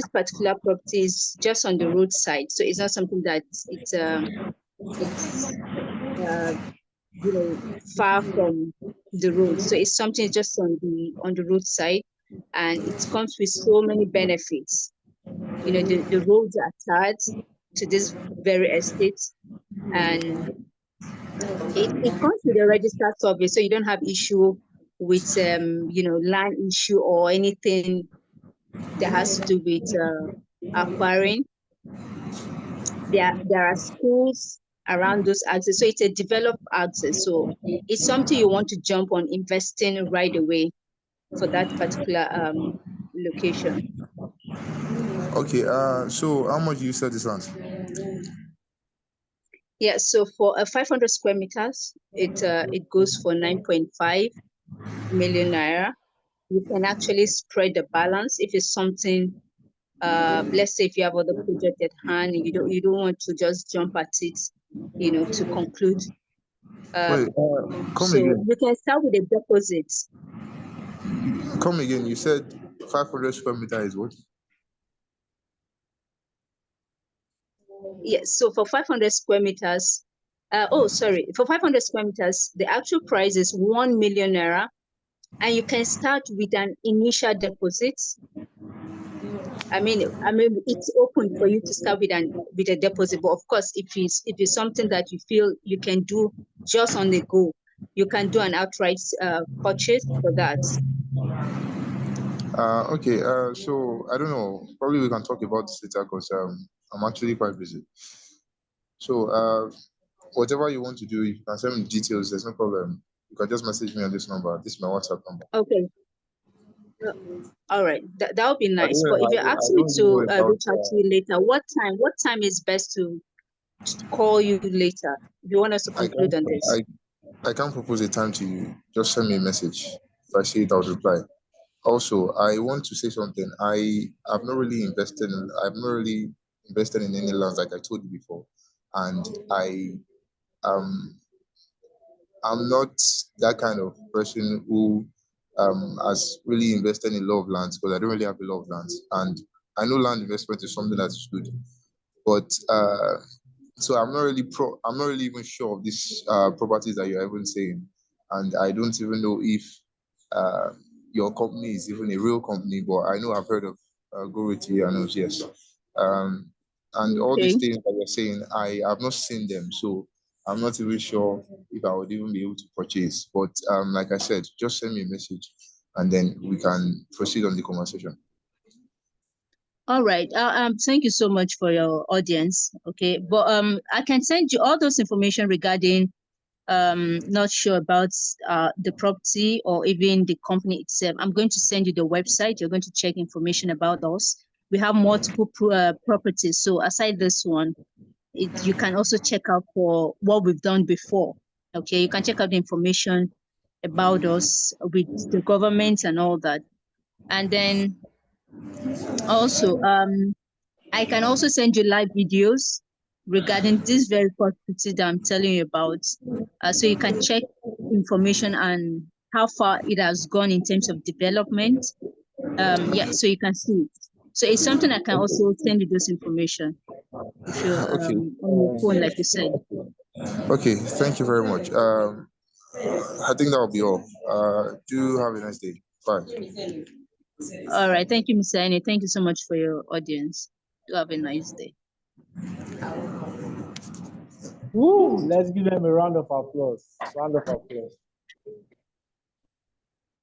particular property is just on the roadside, so it's not something that it's uh, far from the road. So it's something just on the roadside, and it comes with so many benefits. The roads are tarred to this very estate, and it comes with a registered survey, so you don't have issue with land issue or anything that has to do with acquiring. There are schools around those axes, so it's a developed axis. So it's something you want to jump on investing right away for that particular location. Okay, so how much do you sell this land? Yeah, so for 500 square meters, it goes for 9.5 million naira. You can actually spread the balance if it's something. Let's say if you have other project at hand and you don't want to just jump at it to conclude. Wait, come So again. we can start with the deposits. Come again. You said 500 square meter is what? Yes, so for 500 square meters, for 500 square meters, the actual price is 1 million naira, and you can start with an initial deposit. I mean, it's open for you to start with a deposit, but of course, if it's something that you feel you can do just on the go, you can do an outright purchase for that. Okay. So I don't know. Probably we can talk about this later because I'm actually quite busy. So whatever you want to do, you can send me details. There's no problem. You can just message me on this number. This is my WhatsApp number. Okay. All right, that would be I nice. don't, But if you I ask me don't even know to about. reach out to you later, what time is best to call you later? If you want us to conclude on this. I can't propose a time to you. Just send me a message. If I see it, I'll reply. Also, I want to say something. I've not really invested in any lands like I told you before, and I'm not that kind of person who has really invested in a lot of lands because I don't really have a lot of lands, and I know land investment is something that's good, but so I'm not really even sure of these properties that you're even saying, and I don't even know if uh, your company is even a real company. But I know I've heard of Gority and yes, and all these Okay. things that you're saying, I have not seen them, so I'm not even sure if I would even be able to purchase. But like I said, just send me a message, and then we can proceed on the conversation. All right. Thank you so much for your audience. Okay, but I can send you all those information regarding not sure about the property or even the company itself. I'm going to send you the website. You're going to check information about us. We have multiple properties. So aside this one, you can also check out for what we've done before. Okay, you can check out the information about us with the government and all that. And then also, I can also send you live videos regarding this very property that I'm telling you about. So you can check information on how far it has gone in terms of development. So you can see it. So it's something I can also send you this information if you're Okay. on your phone, like you said. Okay. Thank you very much. I think that will be all. Do have a nice day. Bye. All right. Thank you, Mr. Ene. Thank you so much for your audience. Do have a nice day. Woo! Let's give them a round of applause. Round of applause.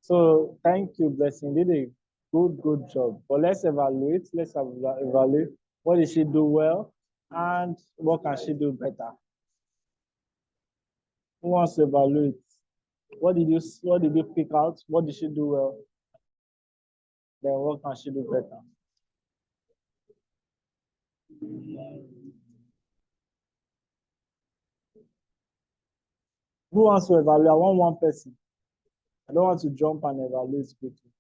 So thank you, Blessing. Did a good job. But let's evaluate. Let's evaluate what did she do well and what can she do better. Who wants to evaluate? What did you pick out? What did she do well? Then what can she do better? Who wants to evaluate? I want one person. I don't want to jump and evaluate quickly.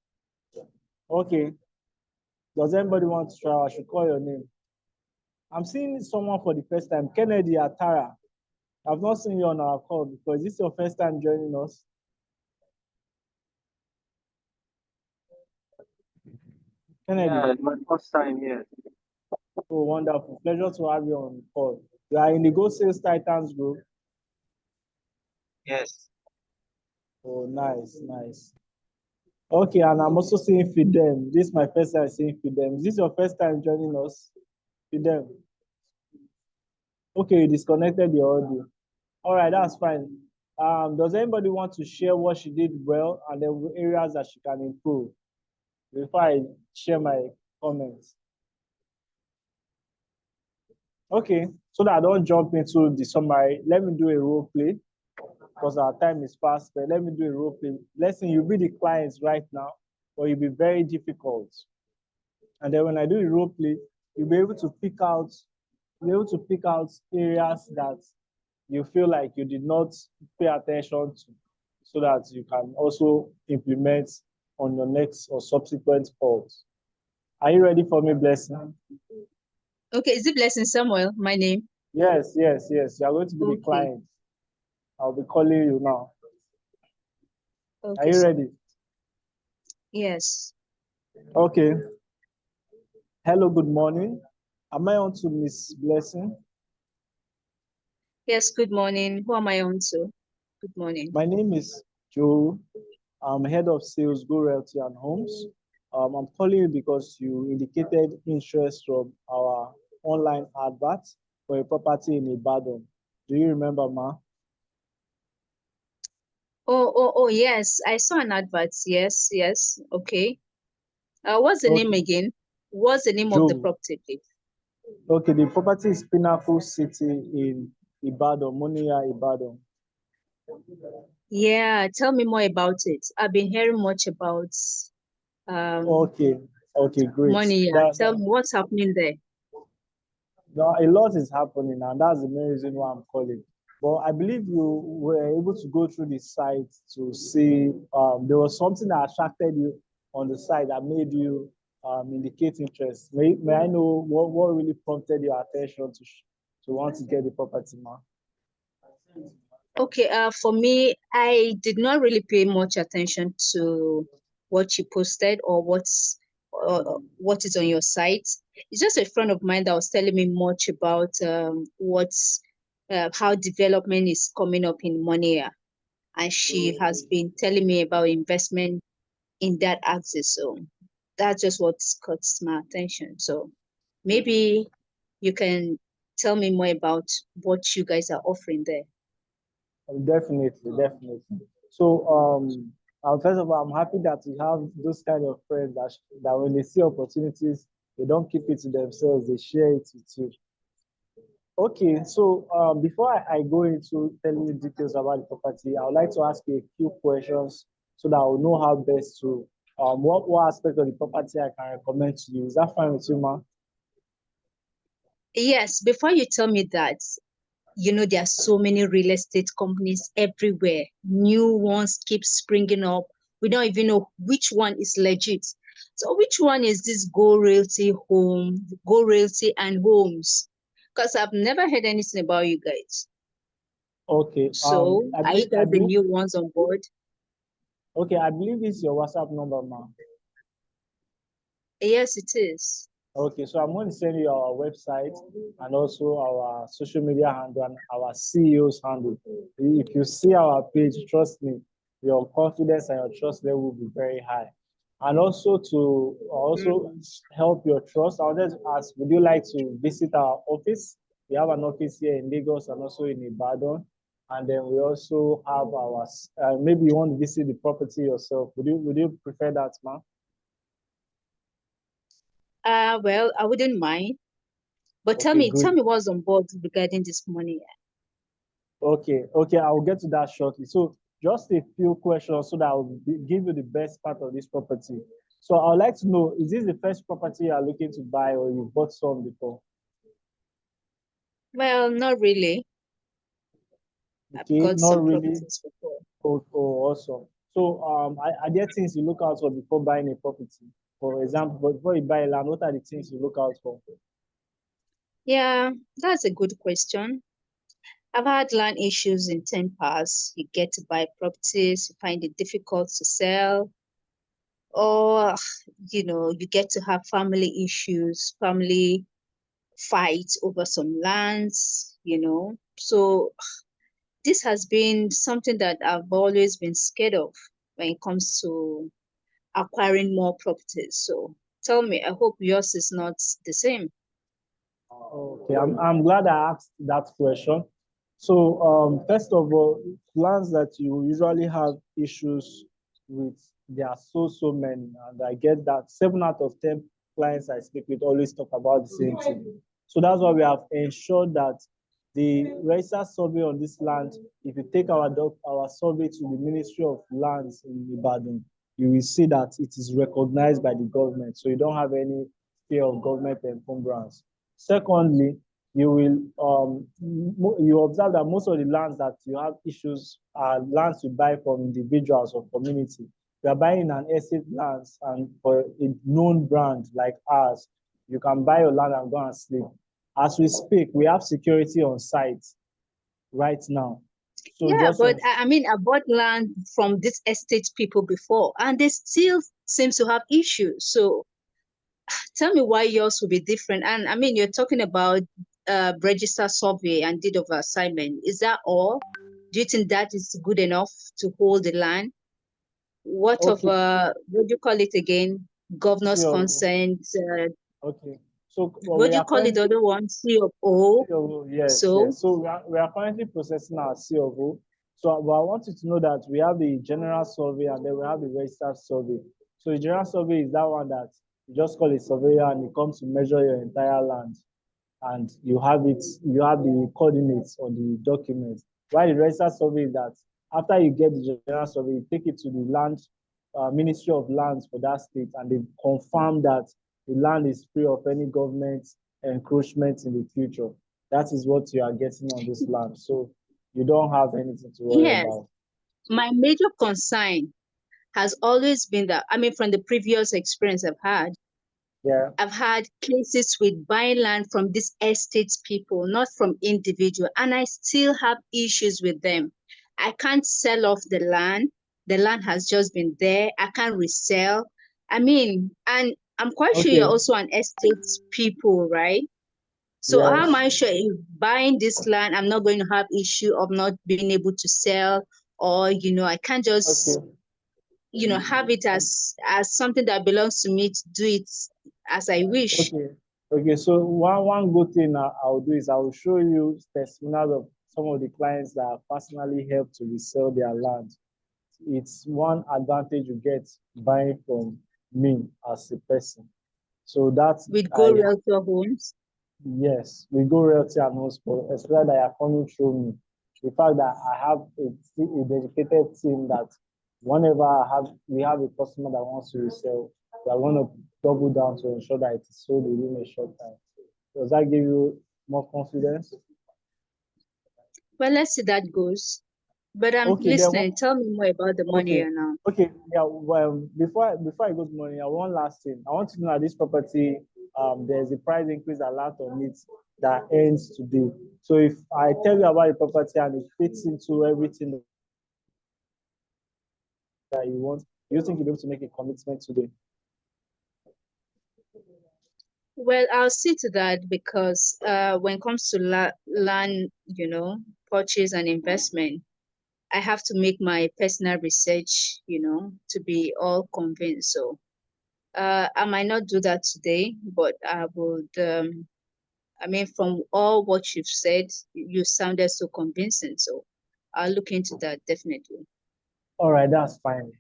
Okay. Does anybody want to try? I should call your name. I'm seeing someone for the first time. Kennedy Atara. I've not seen you on our call before. Is this your first time joining us? Kennedy. Yeah, it's my first time here. Oh, wonderful. Pleasure to have you on the call. You are in the Go Sales Titans group. Yes. Oh, nice. Okay, and I'm also seeing Fidem. This is my first time seeing Fidem. Is this your first time joining us? Fidem. Okay, you disconnected the audio. All right, that's fine. Does anybody want to share what she did well and then areas that she can improve before I share my comments? Okay, so that I don't jump into the summary, let me do a role play because our time is fast, but let me do a role play. Let's say you be the clients right now, or you'll be very difficult. And then when I do a role play, you'll be able to pick out areas that you feel like you did not pay attention to so that you can also implement on your next or subsequent calls. Are you ready for me, Blessing? Okay, is it Blessing Samuel, my name? Yes. You are going to be the Okay. client. I'll be calling you now. Are Okay, you sir. ready? Yes. Okay. Hello, good morning. Am I on to Miss Blessing? Yes, good morning. Who am I on to? Good morning. My name is Joe. I'm head of sales, Go Realty and Homes. I'm calling you because you indicated interest from our online advert for a property in Ibadan. Do you remember, ma? Oh, yes. I saw an advert. Yes. Okay. What's the name Okay, again? What's the name of the Joe. property, please? Okay, the property is Pinnacle City in Ibadan, Monia, Ibadan. Yeah, tell me more about it. I've been hearing much about Okay, great. money. Yeah. Tell me what's happening there. Now, a lot is happening, and that's the main reason why I'm calling. But I believe you were able to go through the site to see there was something that attracted you on the site that made you indicate interest. May I know what really prompted your attention to want to get the property, ma? Okay, for me, I did not really pay much attention to what you posted or what is on your site. It's just a friend of mine that was telling me much about how development is coming up in Monia, and she has been telling me about investment in that axis. So that's just what caught my attention. So maybe you can tell me more about what you guys are offering there. Definitely. So, first of all, I'm happy that you have those kind of friends that when they see opportunities, they don't keep it to themselves, they share it with you. Okay, so before I go into telling you details about the property, I would like to ask you a few questions so that I will know how best to, what aspect of the property I can recommend to you. Is that fine with you, ma? Yes, before you tell me that, there are so many real estate companies everywhere. New ones keep springing up. We don't even know which one is legit. So which one is this Go Realty and Homes? Because I've never heard anything about you guys. Okay, So I are you believe, I guys the believe, new ones on board? okay, I believe this is your WhatsApp number, ma. Yes, it is. Okay, so I'm going to send you our website and also our social media handle and our CEO's handle. If you see our page, trust me, your confidence and your trust level will be very high. And also to help your trust, I'll just ask, would you like to visit our office? We have an office here in Lagos and also in Ibadan. And then we also have our, maybe you want to visit the property yourself. Would you prefer that, ma'am? Well, I wouldn't mind. But tell Okay, me, great. what's on board regarding this money. Okay, I will get to that shortly. So just a few questions so that give you the best part of this property. So I would like to know, is this the first property you are looking to buy or you bought some before? Well, not really. I've Okay, got not some really. properties before. Awesome. So are there things you look out for before buying a property? For example, before you buy a land, what are the things you look out for? Yeah, that's a good question. I've had land issues in 10 past. You get to buy properties, you find it difficult to sell, or you get to have family issues, family fights over some lands. So this has been something that I've always been scared of when it comes to acquiring more properties. So tell me, I hope yours is not the same. Okay, I'm glad I asked that question. So, first of all, plans that you usually have issues with, there are so many, and I get that 7 out of 10 clients I speak with always talk about the same thing. So that's why we have ensured that the registered survey on this land, if you take our survey to the Ministry of Lands in Ibadan, you will see that it is recognized by the government. So you don't have any fear of government encumbrance. Secondly, you observe that most of the lands that you have issues are lands you buy from individuals or community. You are buying an estate lands and for a known brand like ours, you can buy your land and go and sleep. As we speak, we have security on site right now. So Yeah, just but I mean, I bought land from these estate people before, and they still seem to have issues. So tell me why yours will be different. And I mean, you're talking about register survey and deed of assignment. Is that all? Do you think that is good enough to hold the land? What of okay, what do you call it again? Governor's CO. consent. Okay. So What we do you are call it? The currently other one, COO. COO, yes, So yes. So we are currently processing our COO. So but I want you to know that we have the general survey and then we have the registered survey. So the general survey is that one that you just call a surveyor and he comes to measure your entire land and you have the coordinates on the document. While the registered survey is that after you get the general survey, you take it to the land Ministry of Lands for that state and they confirm that the land is free of any government encroachment in the future. That is what you are getting on this land. So you don't have anything to worry yes, about. my major concern has always been that, I mean, from the previous experience Yeah. I've had cases with buying land from these estates people, not from individual, and I still have issues with them. I can't sell off the land. The land has just been there. I can't resell. I mean, and I'm quite sure you're Okay. also an estate people, right? So how am Yes. I sure if buying this land, I'm not going to have issue of not being able to sell, or I can't just Okay. have it as something that belongs to me to do it as I wish. Okay. Okay. So one good thing I'll do is I will show you testimonials of some of the clients that have personally helped to resell their land. It's one advantage you get buying from me as a person. So that's With Go Realtor Homes. yes, we go realty and hospital, especially that you are coming through me. The fact that I have a dedicated team that whenever we have a customer that wants to resell, we are going to double down to ensure that it is sold within a short time. Does that give you more confidence? Well, let's see that goes. But I'm Okay, then listening. Tell me more about the money okay, now. okay, yeah. Well, before I go to money, one last thing. I want to know that this property, there's a price increase allowed on it that ends today. So if I tell you about the property and it fits into everything that you want, do you think you'll be able to make a commitment today? Well, I'll see to that because when it comes to land, purchase and investment, I have to make my personal research, to be all convinced. So I might not do that today, but I would. I mean, from all what you've said, you sounded so convincing. So I'll look into that definitely. All right, that's fine.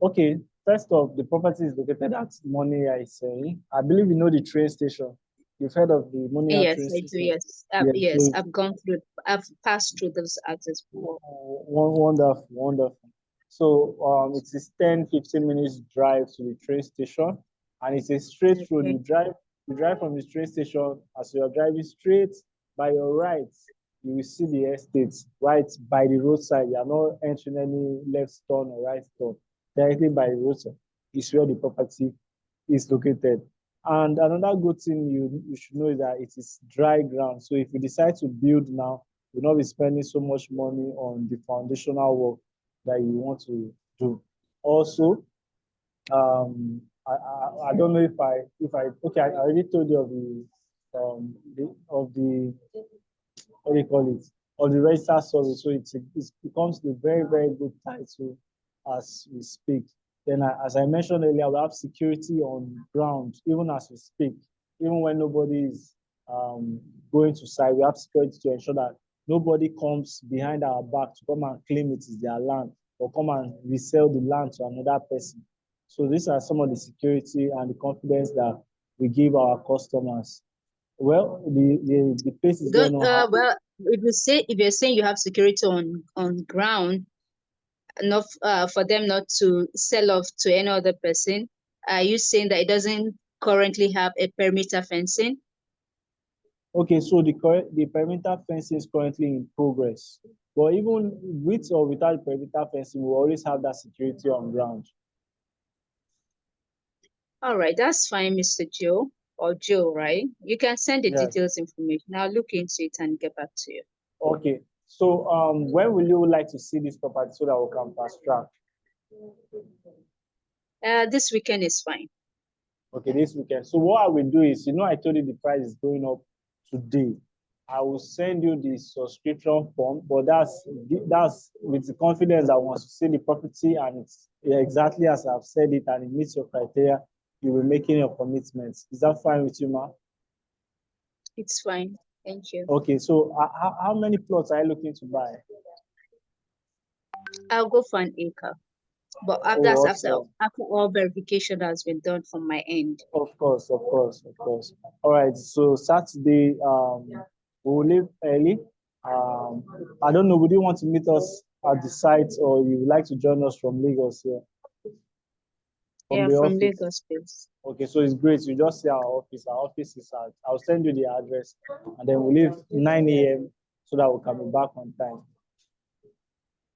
Okay, first off, the property is located at Monia, I say. I believe you know the train station. You've heard of the Monia Yes, train I do. station. Yes, Yes, yes, so I've gone through. I've passed through those access before. wonderful, wonderful. So it's a 10-15 minutes drive to the train station, and it's a straight road. Okay. You drive from the train station. As you are driving straight, by your right, you will see the estates right by the roadside. You are not entering any left turn or right turn. Directly by the roadside is where the property is located. And another good thing you should know is that it is dry ground. So if you decide to build now, you'll not be spending so much money on the foundational work that you want to do. Also, I don't know if I okay, I already told you of the what do you call it, of the register survey. So it becomes a very, very good title as we speak. Then, as I mentioned earlier, we have security on ground, even as we speak, even when nobody is going to site, we have security to ensure that nobody comes behind our back to come and claim it is their land or come and resell the land to another person. So these are some of the security and the confidence that we give our customers. Well, the place is going Don't to have. well, if you're saying you have security on ground, enough for them not to sell off to any other person, are you saying that it doesn't currently have a perimeter fencing? Okay, so the perimeter fencing is currently in progress. But even with or without the perimeter fencing, we always have that security on ground. All right, that's fine, Mr. Joe. or Joe, right? You can send the Yes. details information. I'll look into it and get back to you. Okay. So when will you like to see this property so that we can fast track? This weekend is fine. Okay, this weekend. So what I will do is, I told you the price is going up today. I will send you the subscription form, but that's with the confidence that once you see the property and it's exactly as I've said it and it meets your criteria, you will making your commitments. Is that fine with you, ma? It's fine. Thank you. Okay, so how many plots are you looking to buy? I'll go for an acre. But Oh, after all verification has been done from my end. Of course. All right, so Saturday, we will leave early. I don't know, would you want to meet us at the site or you would like to join us from Lagos here? From office? Lagos, please. Okay, so it's great. You just see our office. Our office is at, I'll send you the address and then we'll leave 9 a.m. so that we can be back on time.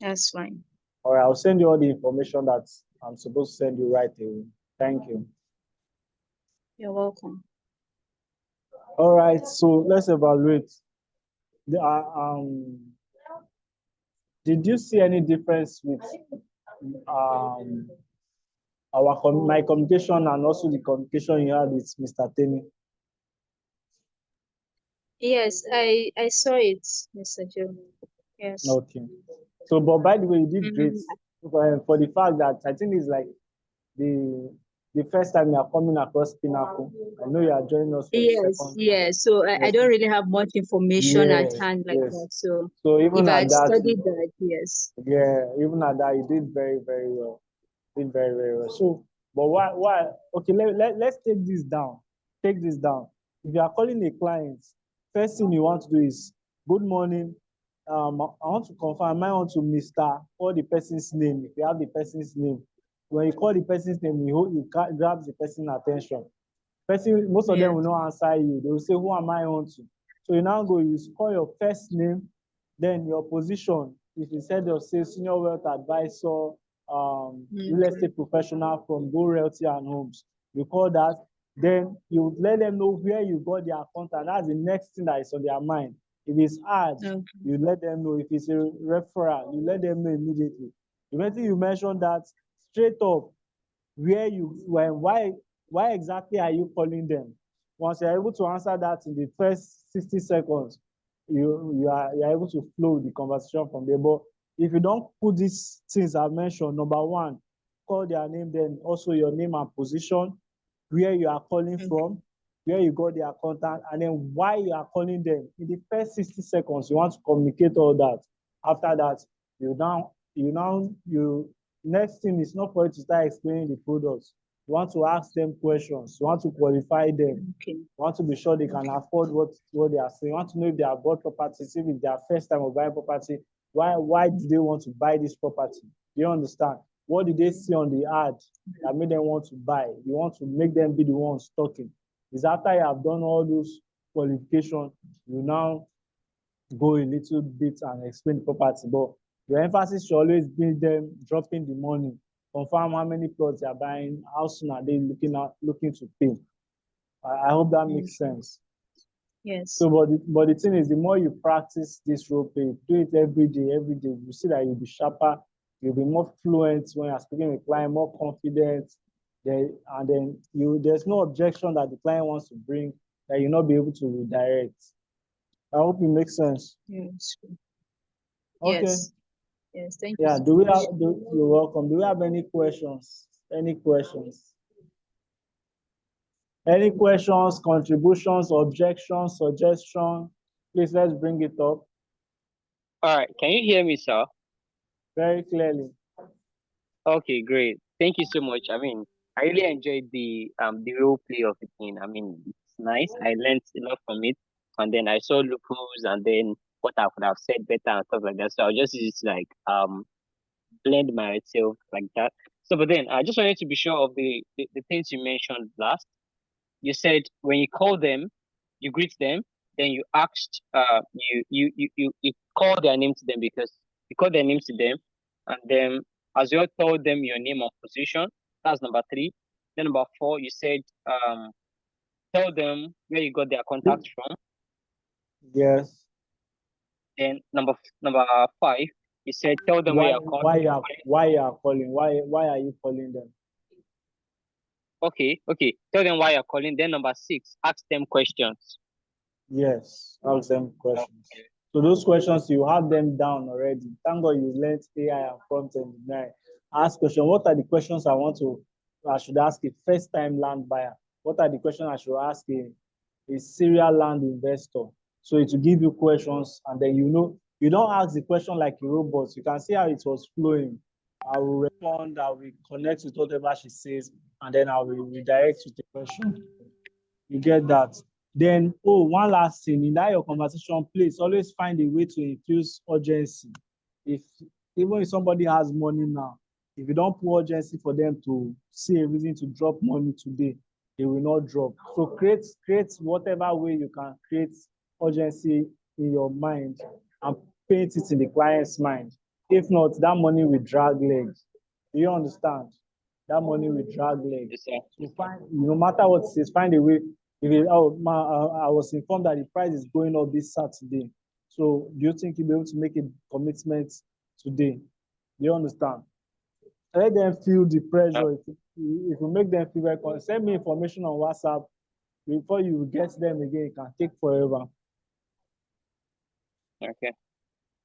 That's fine. All right, I'll send you all the information that I'm supposed to send you right away. Thank you. You're welcome. All right, so let's evaluate. Did you see any difference with my communication and also the communication you had with Mr. Temi? Yes, I saw it, Mr. Joe. Yes. Okay. So, but by the way, you did great for the fact that I think it's like the first time you are coming across Pinnacle. I know you are joining us for the second. Yes. So I don't really have much information at hand like that. So even if I at had that, studied that, yes. Yeah, even at that, you did very, very well. Did very, very well. So, but why? Okay, let's take this down. Take this down. If you are calling a client, first thing you want to do is, good morning. I want to confirm, I want to Mr. Call the person's name. If you have the person's name, when you call the person's name, you grab the person's attention. Most of them will not answer you. They will say, who am I on to? So you now go, you call your first name, then your position. If you said you're say senior wealth advisor, real estate professional from Go Realty and Homes, you call that, then you let them know where you got their contact. That's the next thing that is on their mind. If it's ads, you let them know. If it's a referral, you let them know immediately. Immediately you mention that straight up, why exactly are you calling them? Once you're able to answer that in the first 60 seconds, you're able to flow the conversation from there. But if you don't put these things I've mentioned, number one, call their name, then also your name and position, where you are calling from, where you got their contact, and then why you are calling them. In the first 60 seconds, you want to communicate all that. After that, next thing is not for you to start explaining the products. You want to ask them questions. You want to qualify them. You want to be sure they can afford what they are saying. You want to know if they have bought properties, if it's their first time of buying property. Why do they want to buy this property? Do you understand? What did they see on the ad that made them want to buy? You want to make them be the ones talking. It's after you have done all those qualifications, you now go a little bit and explain the property. But your emphasis should always be them dropping the money, confirm how many plots they are buying, how soon are they looking to pay. I hope that makes sense. Yes. So, but the thing is, the more you practice this role play, do it every day, you see that you'll be sharper, you'll be more fluent when you're speaking with client, more confident. And then there's no objection that the client wants to bring that you'll not be able to redirect. I hope it makes sense. Yes. Okay. Yes. Thank you. Yeah. You're welcome. Do we have any questions? Any questions? Any questions, contributions, objections, suggestions? Please, let's bring it up. All right. Can you hear me, sir? Very clearly. Okay, great. Thank you so much. I mean, I really enjoyed the role play of the thing. I mean, it's nice. I learned a lot from it, and then I saw loopholes, and then what I could have said better and stuff like that. So I'll just use like blend myself like that. So, but then I just wanted to be sure of the things you mentioned last. You said when you call them, you greet them, then you asked you call their name to them because you call their names to them, and then as you all told them your name or position. That's number 3. Then number 4, you said tell them where you got their contact from. Yes. Then number 5, you said tell them where Why you're calling. why you are calling? Why are you calling them? Okay. Tell them why you're calling. Then number 6, ask them questions. Yes, ask them questions. Okay. So those questions, you have them down already. Thank God you learned AI and front-end design. Ask question. What are the questions I should ask a first-time land buyer? What are the questions I should ask a serial land investor? So it will give you questions, and then you don't ask the question like a robot. You can see how it was flowing. I will respond, I will connect with whatever she says, and then I will redirect to the question. You get that? Then, one last thing, in that your conversation, please always find a way to infuse urgency. If Even if somebody has money now, if you don't put urgency for them to see a reason to drop money today, they will not drop. So create whatever way you can create urgency in your mind and paint it in the client's mind. If not, that money will drag legs. Do you understand? That money will drag legs. Yes, sir. So no matter what it is, find a way. If it, I was informed that the price is going up this Saturday. So do you think you'll be able to make a commitment today? Do you understand? Let them feel the pressure. If you make them feel very send me information on WhatsApp before you get them again. It can take forever. Okay.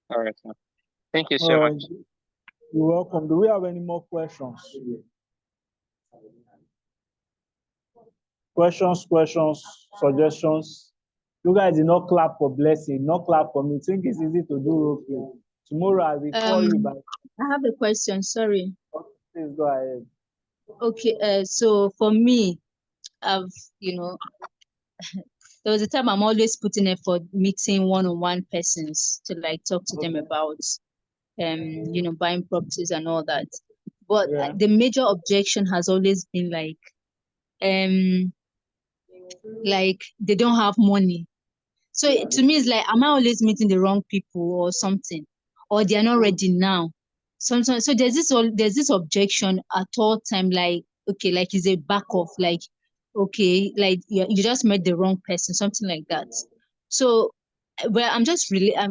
All right, sir. Thank you All so right. much. You're welcome. Do we have any more questions? Questions, suggestions. You guys did not clap for blessing, not clap for me. Think it's easy to do role play. Tomorrow I will call you back. I have a question. Sorry. Please go ahead. Okay. So for me, I've there was a time I'm always putting effort meeting one-on-one persons to like talk to them about buying properties and all that. But the major objection has always been like they don't have money. So to me, it's like, am I always meeting the wrong people or something, or they are not ready now? Sometimes, so there's this objection at all time, like, okay, like is a back off, like, okay, like you just met the wrong person, something like that. So, well, I'm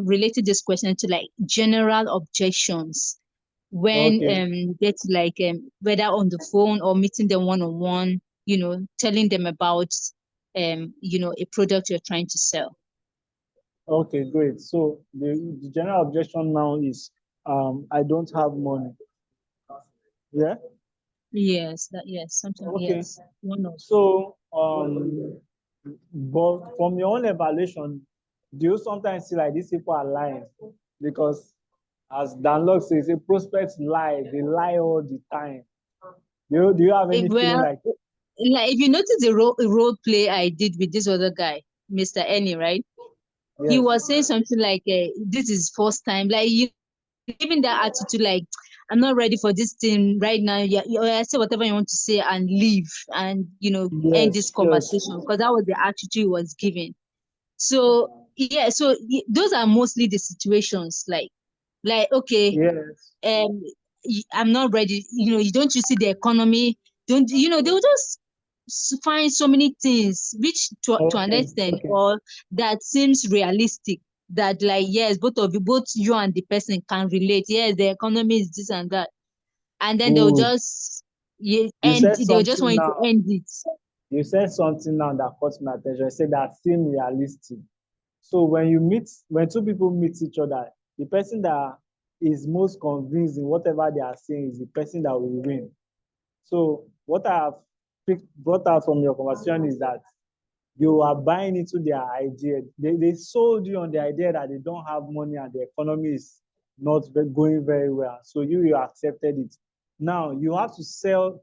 related this question to like general objections when get like whether on the phone or meeting them one on one, telling them about a product you're trying to sell. Okay, great. So the general objection now is I don't have money. Yeah? Yes, something. Okay. Yes, one of. So but from your own evaluation, do you sometimes see like these people are lying? Because as Dan Locke says, a prospects lie, they lie all the time. Do you have any feeling Well, like if you notice the role play I did with this other guy, Mr. Annie, right? Yes. He was saying something like, "This is first time." Like you giving that attitude, like, "I'm not ready for this thing right now." Yeah, say whatever you want to say and leave, and end this conversation, because that was the attitude he was giving. So yeah, so those are mostly the situations, like okay, I'm not ready. You don't you see the economy? Don't they will just find so many things which to an extent or that seems realistic, that like, yes, both you and the person can relate. Yes, the economy is this and that, and then they'll just they'll just want you to end it. You said something now that caught my attention. You said that seem realistic. So when two people meet each other, the person that is most convinced in whatever they are saying is the person that will win. So what I have brought out from your conversation is that you are buying into their idea. They sold you on the idea that they don't have money and the economy is not going very well. So you accepted it. Now you have to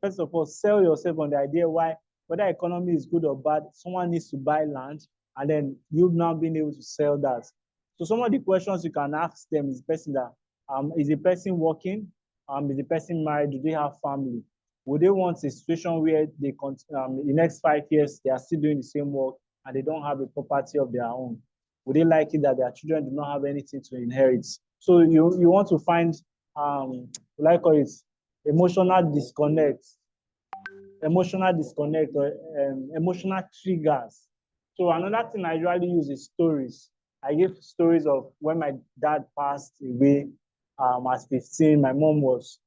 first of all, sell yourself on the idea why, whether economy is good or bad, someone needs to buy land, and then you've now been able to sell that. So some of the questions you can ask them is is the person working? Is the person married? Do they have family? Would they want a situation where the next 5 years they are still doing the same work and they don't have a property of their own? Would they like it that their children do not have anything to inherit? So you want to find like it emotional disconnect emotional disconnect or emotional triggers. So another thing I usually use is stories. I give stories of when my dad passed away at 15. My mom was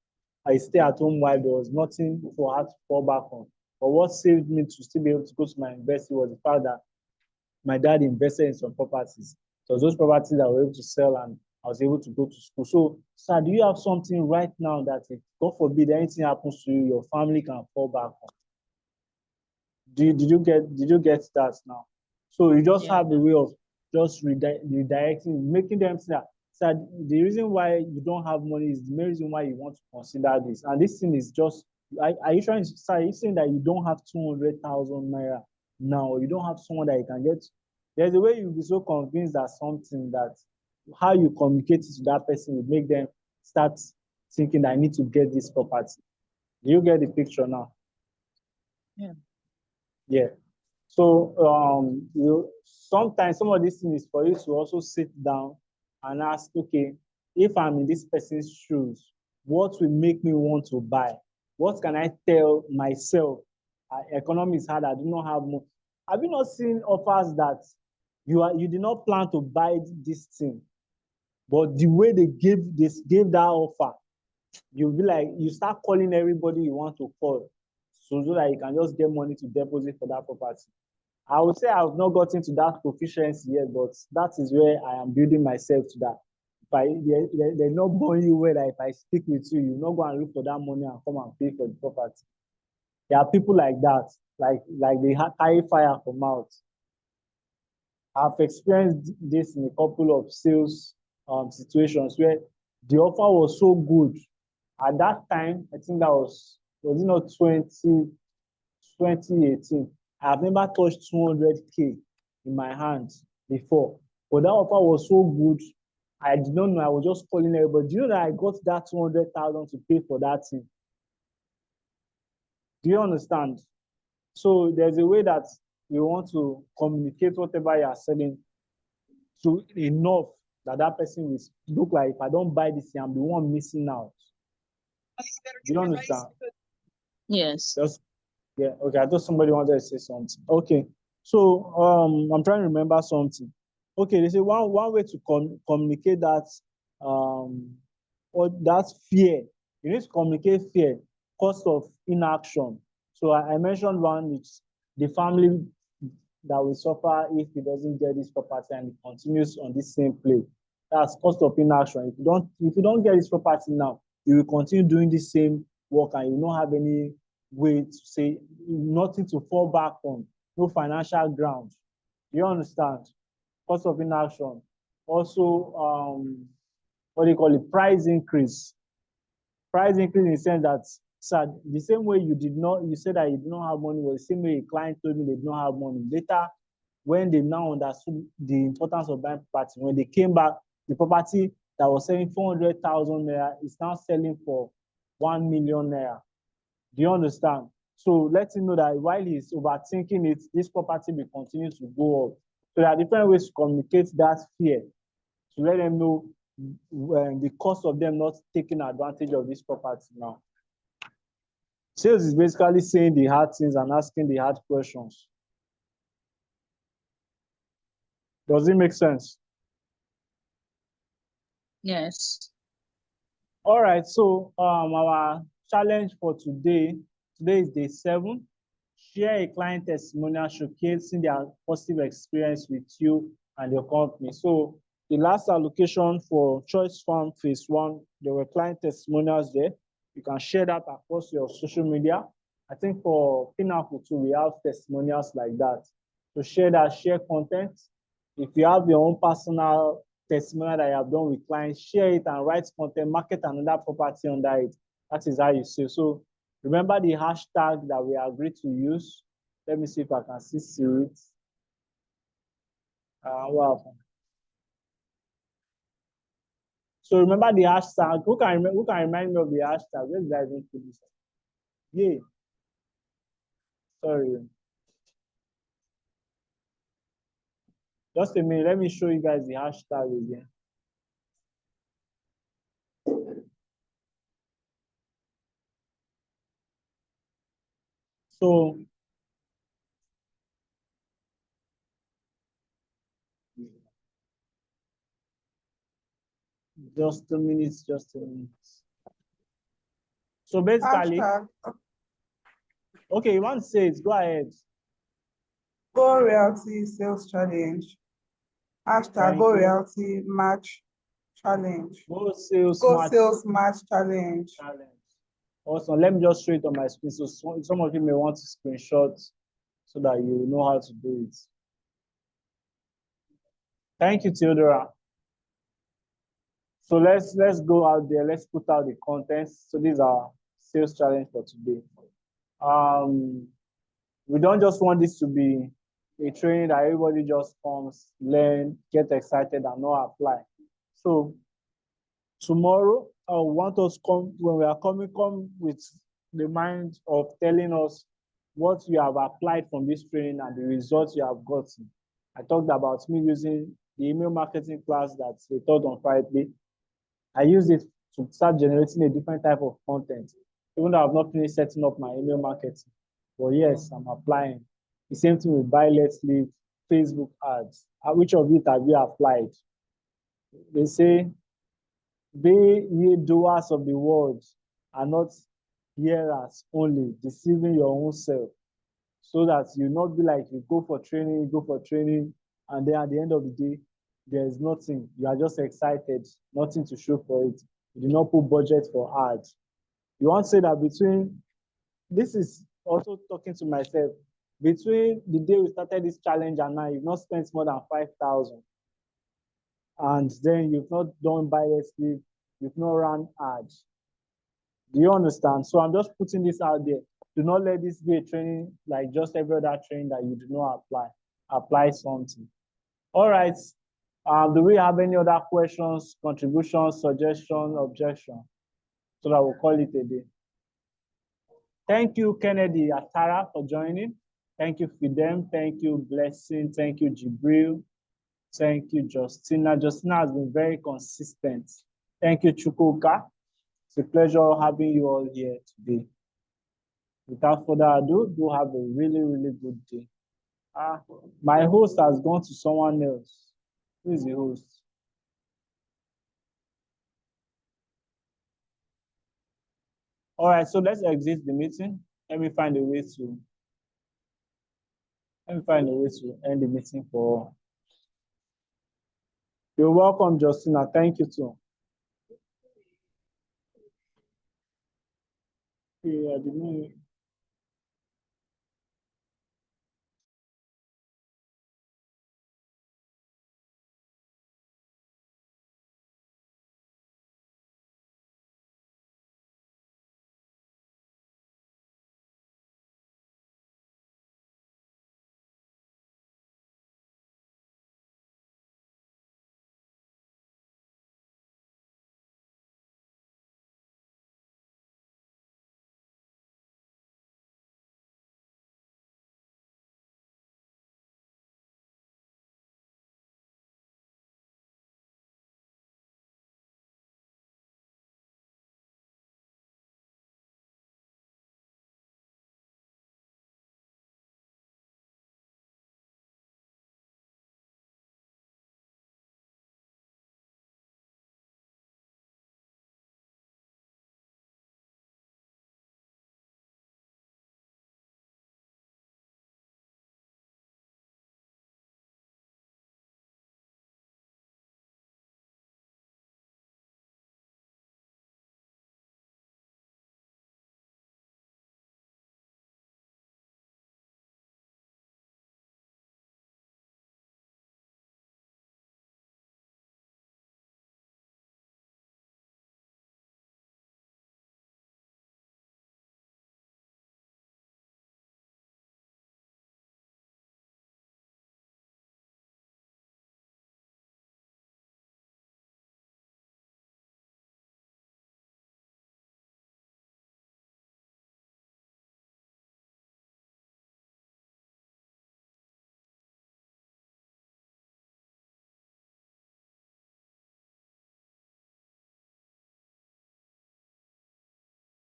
a stay-at-home wife. There was nothing for her to fall back on. But what saved me to still be able to go to my university was the fact that my dad invested in some properties. So those properties I was able to sell and I was able to go to school. So, sir, do you have something right now that if God forbid anything happens to you, your family can fall back on? Did you get that now? So you just have a way of just redirecting, making them see that, sir, the reason why you don't have money is the main reason why you want to consider this. And this thing is just, are you trying to, sir, are you saying that you don't have 200,000 naira now, or you don't have someone that you can get? There's a way you'll be so convinced that something that how you communicate it to that person will make them start thinking that I need to get this property. Do you get the picture now? Yeah. Yeah. So sometimes some of these things is for you to also sit down and ask, okay, if I'm in this person's shoes, what will make me want to buy? What can I tell myself? Economy is hard. I do not have more. Have you not seen offers that you did not plan to buy this thing, but the way they gave that offer, you'll be like, you start calling everybody you want to call, so that you can just get money to deposit for that property. I would say I've not gotten to that proficiency yet, but that is where I am building myself to that. If they're not born you where that if I speak with you, you're not going to look for that money and come and pay for the property. There are people like that, like they carry fire for mouth. I've experienced this in a couple of sales situations where the offer was so good. At that time, I think that was it not 2018. I've never touched 200K in my hands before. But that offer was so good. I did not know. I was just calling everybody. Do you know that I got that 200,000 to pay for that thing? Do you understand? So there's a way that you want to communicate whatever you are selling to enough that that person will look like, if I don't buy this thing, I'm the one missing out. Do you understand? Yes. Just, yeah, okay. I thought somebody wanted to say something. Okay. So I'm trying to remember something. Okay, they say one way to communicate that or that fear. You need to communicate fear, cost of inaction. So I mentioned one, it's the family that will suffer if he doesn't get this property and he continues on this same play. That's cost of inaction. If you don't get this property now, you will continue doing the same work and you will not have any way to say, nothing to fall back on, no financial ground. You understand? Cost of inaction. Also, what do you call it? Price increase. Price increase in the sense that, sir, the same way you said that you did not have money, was the same way a client told me they did not have money. Later, when they now understood the importance of buying property, when they came back, the property that was selling 400,000 naira is now selling for 1 million naira. Do you understand? So let him know that while he's overthinking it, this property will continue to go up. So there are different ways to communicate that fear, to let them know the cost of them not taking advantage of this property now. Sales is basically saying the hard things and asking the hard questions. Does it make sense? Yes. All right, so our challenge for today is day 7. Share a client testimonial showcasing their positive experience with you and your company. So the last allocation for Choice Farm Phase 1, there were client testimonials there. You can share that across your social media. I think for Pinnacle too, we have testimonials like that. So share that, share content. If you have your own personal testimonial that you have done with clients, share it and write content, market another property under it. That is how you say. So remember the hashtag that we agreed to use. Let me see if I can see it. What happened? So remember the hashtag. Who can remind me of the hashtag? Let's dive into this. Yeah. Sorry. Just a minute. Let me show you guys the hashtag again. So just a minute, just a minute. So basically, Hashtag okay, you want to say it, go ahead. Go Realty Sales Challenge. Hashtag Thank Go you. Realty Match Challenge. Go sales Go match Sales Match Challenge. challenge. Also, let me just show it on my screen. So some of you may want to screenshot so that you know how to do it. Thank you, Theodora. So let's go out there. Let's put out the contents. So these are sales challenge for today. We don't just want this to be a training that everybody just comes, learn, get excited, and not apply. So tomorrow, I want us come when we are coming, come with the mind of telling us what you have applied from this training and the results you have gotten. I talked about me using the email marketing class that's taught on Friday. I use it to start generating a different type of content, even though I've not finished setting up my email marketing. But yes, I'm applying. The same thing with buy, let's leave, Facebook ads. Which of it have you applied? They say, be ye doers of the word and not hearers only, deceiving your own self, so that you not be like you go for training, and then at the end of the day, there is nothing. You are just excited, nothing to show for it. You do not put budget for ads. You want to say that between, this is also talking to myself, between the day we started this challenge and now, you've not spent more than 5,000. And then you've not done buy let's leave, you've not run ads. Do you understand? So I'm just putting this out there. Do not let this be a training like just every other training that you do not apply. Apply something. All right. Do we have any other questions, contributions, suggestions, objections? So that we'll call it a day. Thank you, Kennedy Atara, for joining. Thank you, Fidem. Thank you, Blessing. Thank you, Jibril. Thank you, Justina. Justina has been very consistent. Thank you, Chukwuka. It's a pleasure having you all here today. Without further ado, do have a really, really good day. My host has gone to someone else. Who is the host? All right, so let's exit the meeting. Let me find a way to end the meeting for. You're welcome, Justina. Thank you too. Yeah, I didn't know.